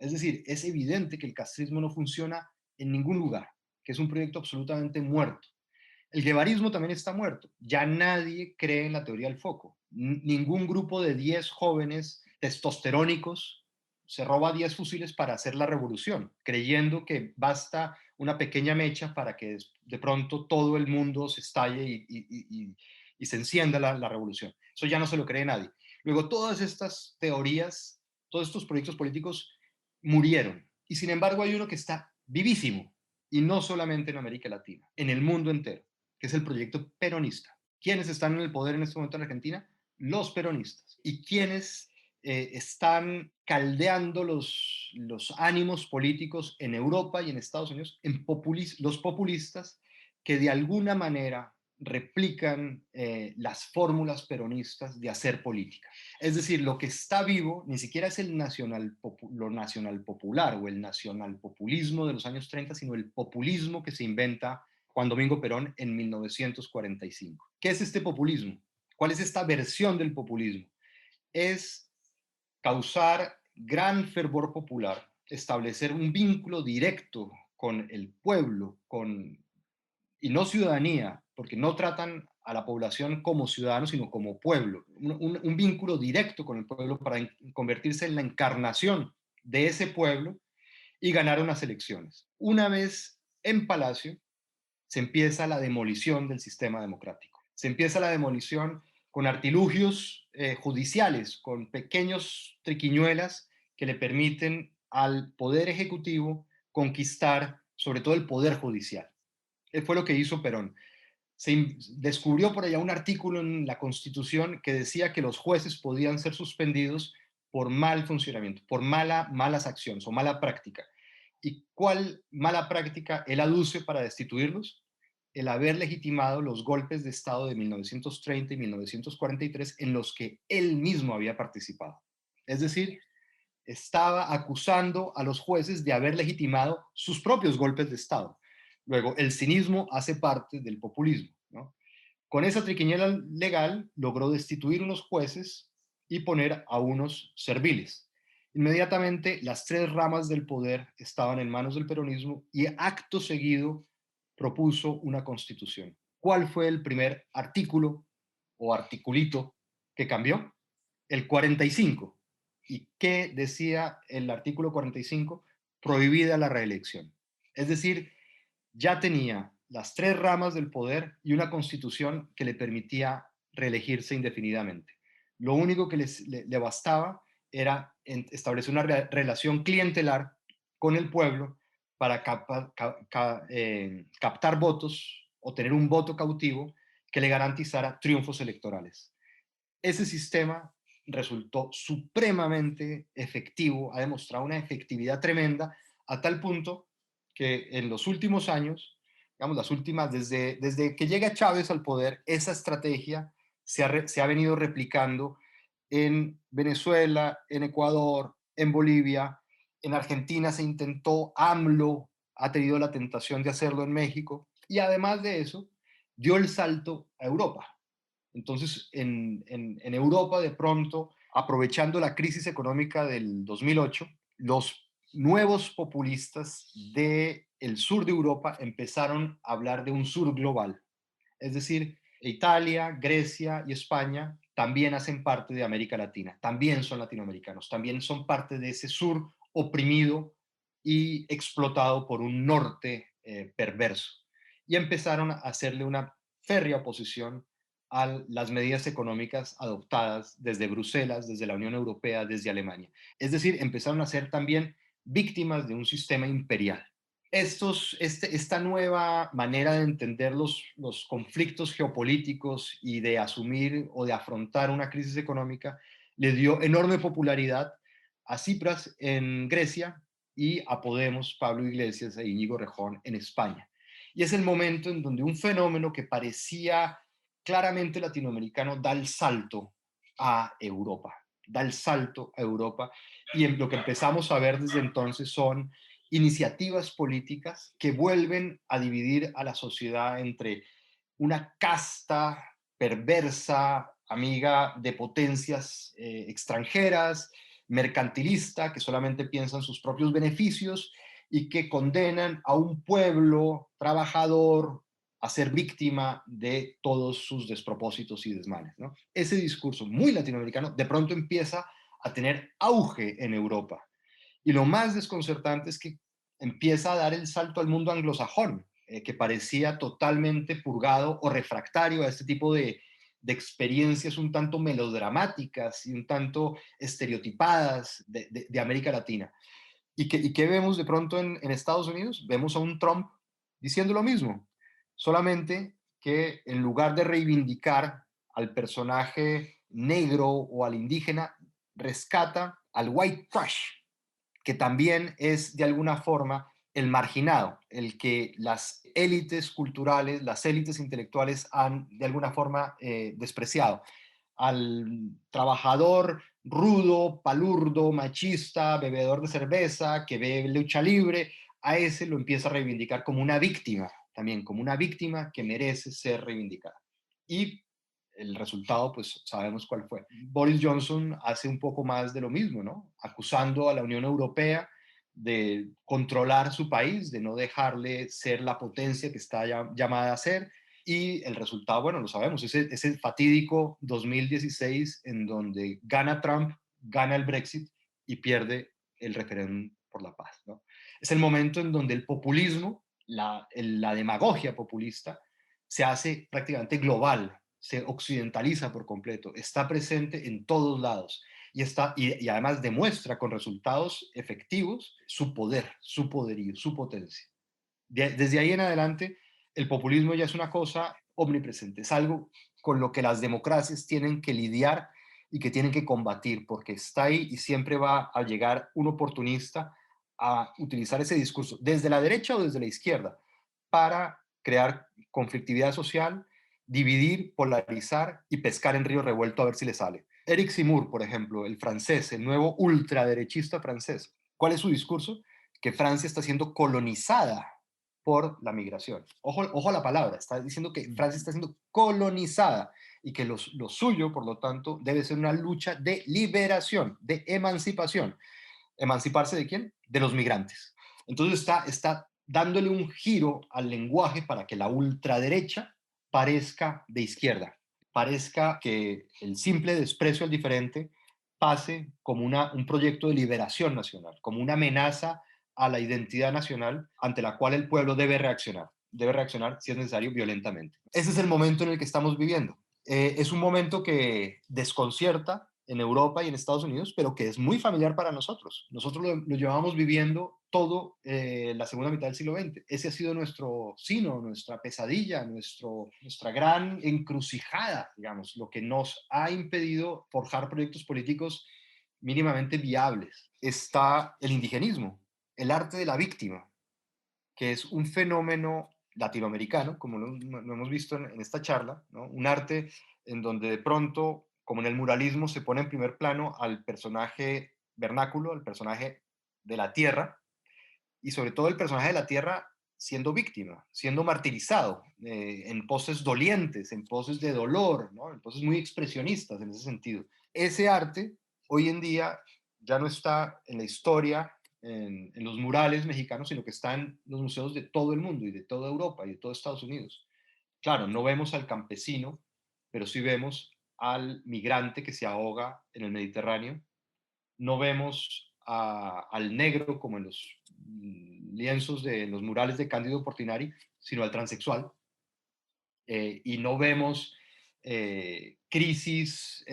Es decir, es evidente que el castrismo no funciona en ningún lugar, que es un proyecto absolutamente muerto. El guevarismo también está muerto. Ya nadie cree en la teoría del foco. Ningún grupo de 10 jóvenes testosterónicos se roba 10 fusiles para hacer la revolución, creyendo que basta una pequeña mecha para que de pronto todo el mundo se estalle y se encienda la revolución. Eso ya no se lo cree nadie. Luego, todas estas teorías, todos estos proyectos políticos murieron. Y sin embargo, hay uno que está vivísimo, y no solamente en América Latina, en el mundo entero, que es el proyecto peronista. ¿Quiénes están en el poder en este momento en Argentina? Los peronistas. ¿Y quiénes están caldeando los ánimos políticos en Europa y en Estados Unidos? Los populistas que de alguna manera replican las fórmulas peronistas de hacer política. Es decir, lo que está vivo ni siquiera es lo nacional popular o el nacional populismo de los años 30, sino el populismo que se inventa Juan Domingo Perón en 1945. ¿Qué es este populismo? ¿Cuál es esta versión del populismo? Es causar gran fervor popular, establecer un vínculo directo con el pueblo, y no ciudadanía, porque no tratan a la población como ciudadanos, sino como pueblo, un vínculo directo con el pueblo para convertirse en la encarnación de ese pueblo y ganar unas elecciones. Una vez en Palacio, se empieza la demolición del sistema democrático. Se empieza la demolición con artilugios judiciales, con pequeños triquiñuelas que le permiten al Poder Ejecutivo conquistar sobre todo el Poder Judicial. Fue lo que hizo Perón. Se descubrió por allá un artículo en la Constitución que decía que los jueces podían ser suspendidos por mal funcionamiento, por malas acciones o mala práctica. ¿Y cuál mala práctica él aduce para destituirlos? El haber legitimado los golpes de Estado de 1930 y 1943 en los que él mismo había participado. Es decir, estaba acusando a los jueces de haber legitimado sus propios golpes de Estado. Luego, el cinismo hace parte del populismo, ¿no? Con esa triquiñuela legal logró destituir unos jueces y poner a unos serviles. Inmediatamente las tres ramas del poder estaban en manos del peronismo y acto seguido propuso una constitución. ¿Cuál fue el primer artículo o articulito que cambió? El 45. ¿Y qué decía el artículo 45? Prohibida la reelección. Es decir, ya tenía las tres ramas del poder y una constitución que le permitía reelegirse indefinidamente. Lo único que le bastaba era establecer una relación clientelar con el pueblo para captar votos o tener un voto cautivo que le garantizara triunfos electorales. Ese sistema resultó supremamente efectivo, ha demostrado una efectividad tremenda, a tal punto que en los últimos años, digamos, desde que llega Chávez al poder, esa estrategia se ha venido replicando en Venezuela, en Ecuador, en Bolivia, en Argentina se intentó, AMLO ha tenido la tentación de hacerlo en México, y además de eso, dio el salto a Europa. Entonces, en Europa, de pronto, aprovechando la crisis económica del 2008, los nuevos populistas del sur de Europa empezaron a hablar de un sur global. Es decir, Italia, Grecia y España también hacen parte de América Latina, también son latinoamericanos, también son parte de ese sur oprimido y explotado por un norte perverso. Y empezaron a hacerle una férrea oposición a las medidas económicas adoptadas desde Bruselas, desde la Unión Europea, desde Alemania. Es decir, empezaron a ser también víctimas de un sistema imperial. Esta nueva manera de entender los conflictos geopolíticos y de asumir o de afrontar una crisis económica le dio enorme popularidad a Tsipras en Grecia y a Podemos, Pablo Iglesias e Íñigo Rejón en España. Y es el momento en donde un fenómeno que parecía claramente latinoamericano da el salto a Europa, da el salto a Europa, y lo que empezamos a ver desde entonces son iniciativas políticas que vuelven a dividir a la sociedad entre una casta perversa, amiga de potencias extranjeras, mercantilista, que solamente piensa en sus propios beneficios y que condenan a un pueblo trabajador a ser víctima de todos sus despropósitos y desmanes, ¿no? Ese discurso muy latinoamericano de pronto empieza a tener auge en Europa. Y lo más desconcertante es que empieza a dar el salto al mundo anglosajón, que parecía totalmente purgado o refractario a este tipo de experiencias un tanto melodramáticas y un tanto estereotipadas de América Latina. ¿Y qué vemos de pronto en Estados Unidos? Vemos a un Trump diciendo lo mismo, solamente que en lugar de reivindicar al personaje negro o al indígena, rescata al white trash, que también es de alguna forma el marginado, el que las élites culturales, las élites intelectuales han de alguna forma despreciado. Al trabajador rudo, palurdo, machista, bebedor de cerveza, que ve lucha libre, a ese lo empieza a reivindicar como una víctima, también como una víctima que merece ser reivindicada. Y el resultado, pues sabemos cuál fue. Boris Johnson hace un poco más de lo mismo, ¿no? Acusando a la Unión Europea de controlar su país, de no dejarle ser la potencia que está llamada a ser. Y el resultado, bueno, lo sabemos, ese fatídico 2016 en donde gana Trump, gana el Brexit y pierde el referéndum por la paz, ¿no? Es el momento en donde el populismo, la demagogia populista, se hace prácticamente global, se occidentaliza por completo, está presente en todos lados y además demuestra con resultados efectivos su poder, su poderío, su potencia. Desde ahí en adelante, el populismo ya es una cosa omnipresente, es algo con lo que las democracias tienen que lidiar y que tienen que combatir, porque está ahí y siempre va a llegar un oportunista a utilizar ese discurso, desde la derecha o desde la izquierda, para crear conflictividad social, dividir, polarizar y pescar en río revuelto a ver si le sale. Eric Zemmour, por ejemplo, el francés, el nuevo ultraderechista francés, ¿cuál es su discurso? Que Francia está siendo colonizada por la migración. Ojo a la palabra, está diciendo que Francia está siendo colonizada y que lo suyo, por lo tanto, debe ser una lucha de liberación, de emancipación. ¿Emanciparse de quién? De los migrantes. Entonces está dándole un giro al lenguaje para que la ultraderecha parezca de izquierda, parezca que el simple desprecio al diferente pase como un proyecto de liberación nacional, como una amenaza a la identidad nacional ante la cual el pueblo debe reaccionar si es necesario violentamente. Ese es el momento en el que estamos viviendo. Es un momento que desconcierta en Europa y en Estados Unidos, pero que es muy familiar para nosotros. Nosotros lo llevamos viviendo todo la segunda mitad del siglo XX. Ese ha sido nuestro sino, nuestra pesadilla, nuestra gran encrucijada, digamos, lo que nos ha impedido forjar proyectos políticos mínimamente viables. Está el indigenismo, el arte de la víctima, que es un fenómeno latinoamericano, como lo hemos visto en esta charla, ¿no? Un arte en donde de pronto, como en el muralismo, se pone en primer plano al personaje vernáculo, al personaje de la tierra, y sobre todo el personaje de la tierra siendo víctima, siendo martirizado, en poses dolientes, en poses de dolor, ¿no? En poses muy expresionistas en ese sentido. Ese arte hoy en día ya no está en la historia, en los murales mexicanos, sino que está en los museos de todo el mundo y de toda Europa y de todo Estados Unidos. Claro, no vemos al campesino, pero sí vemos al migrante que se ahoga en el Mediterráneo. No vemos al negro como en los lienzos de los murales de Cándido Portinari, sino al transexual. Y no vemos crisis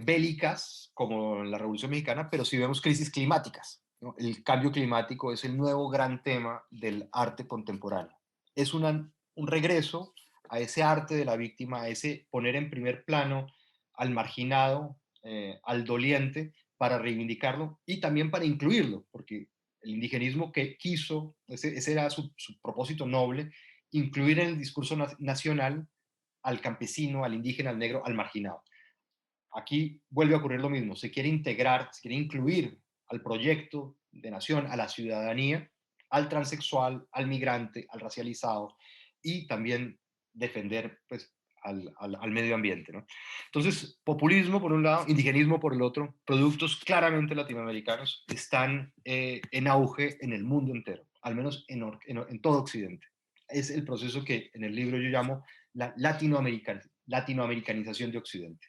bélicas como en la Revolución Mexicana, pero sí vemos crisis climáticas, ¿no? El cambio climático es el nuevo gran tema del arte contemporáneo. Es un regreso a ese arte de la víctima, a ese poner en primer plano al marginado, al doliente, para reivindicarlo y también para incluirlo, porque el indigenismo que quiso, ese era su propósito noble, incluir en el discurso nacional al campesino, al indígena, al negro, al marginado. Aquí vuelve a ocurrir lo mismo, se quiere integrar, se quiere incluir al proyecto de nación, a la ciudadanía, al transexual, al migrante, al racializado y también defender pues, al medio ambiente, ¿no? Entonces, populismo por un lado, indigenismo por el otro, productos claramente latinoamericanos están en auge en el mundo entero, al menos en todo Occidente. Es el proceso que en el libro yo llamo la latinoamericanización de Occidente.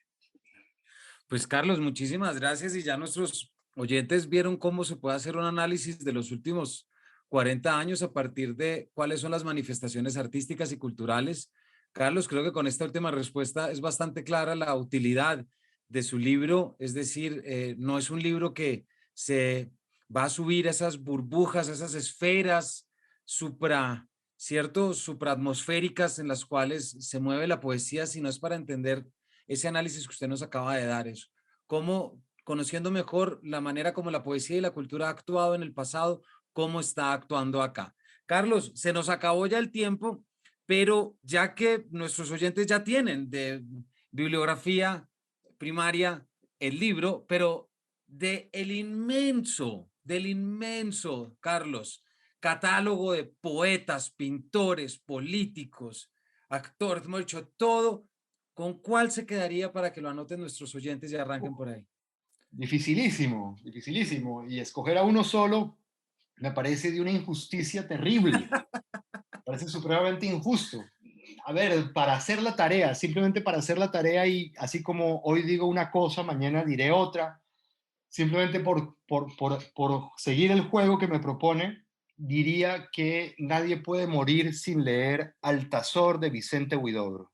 Pues Carlos, muchísimas gracias y ya nuestros oyentes vieron cómo se puede hacer un análisis de los últimos 40 años a partir de cuáles son las manifestaciones artísticas y culturales. Carlos, creo que con esta última respuesta es bastante clara la utilidad de su libro, es decir, no es un libro que se va a subir a esas burbujas, a esas esferas supra, ¿cierto? Supraatmosféricas en las cuales se mueve la poesía, sino es para entender ese análisis que usted nos acaba de dar, eso. Cómo, conociendo mejor la manera como la poesía y la cultura ha actuado en el pasado, cómo está actuando acá. Carlos, se nos acabó ya el tiempo, pero ya que nuestros oyentes ya tienen de bibliografía primaria el libro, pero del inmenso, Carlos, catálogo de poetas, pintores, políticos, actores, hemos dicho todo, ¿con cuál se quedaría para que lo anoten nuestros oyentes y arranquen por ahí? Dificilísimo, dificilísimo. Y escoger a uno solo me parece de una injusticia terrible. Parece supremamente injusto. A ver, para hacer la tarea, simplemente para hacer la tarea y así como hoy digo una cosa, mañana diré otra, simplemente por seguir el juego que me propone, diría que nadie puede morir sin leer Altazor de Vicente Huidobro.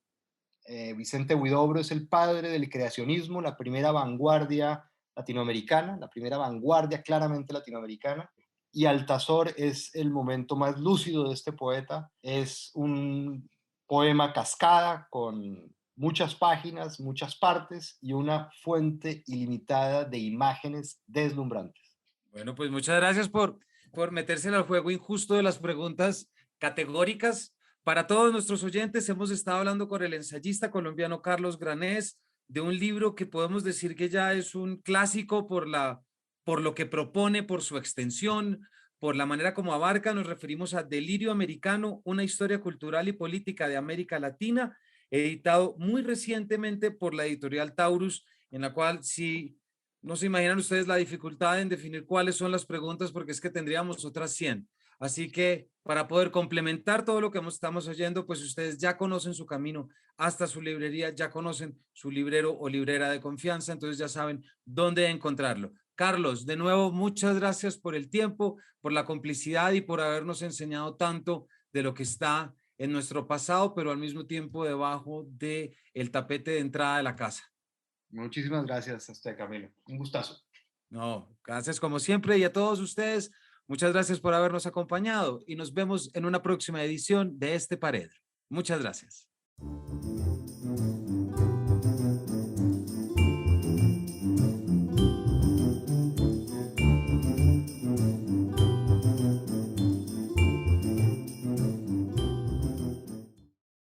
Vicente Huidobro es el padre del creacionismo, la primera vanguardia latinoamericana, la primera vanguardia claramente latinoamericana. Y Altazor es el momento más lúcido de este poeta. Es un poema cascada con muchas páginas, muchas partes y una fuente ilimitada de imágenes deslumbrantes. Bueno, pues muchas gracias por meterse al juego injusto de las preguntas categóricas. Para todos nuestros oyentes, hemos estado hablando con el ensayista colombiano Carlos Granés de un libro que podemos decir que ya es un clásico por lo que propone, por su extensión, por la manera como abarca. Nos referimos a Delirio Americano, una historia cultural y política de América Latina, editado muy recientemente por la editorial Taurus, en la cual sí. No se imaginan ustedes la dificultad en definir cuáles son las preguntas porque es que tendríamos otras 100. Así que para poder complementar todo lo que estamos oyendo, pues ustedes ya conocen su camino hasta su librería, ya conocen su librero o librera de confianza, entonces ya saben dónde encontrarlo. Carlos, de nuevo, muchas gracias por el tiempo, por la complicidad y por habernos enseñado tanto de lo que está en nuestro pasado, pero al mismo tiempo debajo del tapete de entrada de la casa. Muchísimas gracias a usted, Camilo. Un gustazo. No, gracias como siempre y a todos ustedes, muchas gracias por habernos acompañado y nos vemos en una próxima edición de este Paredro. Muchas gracias.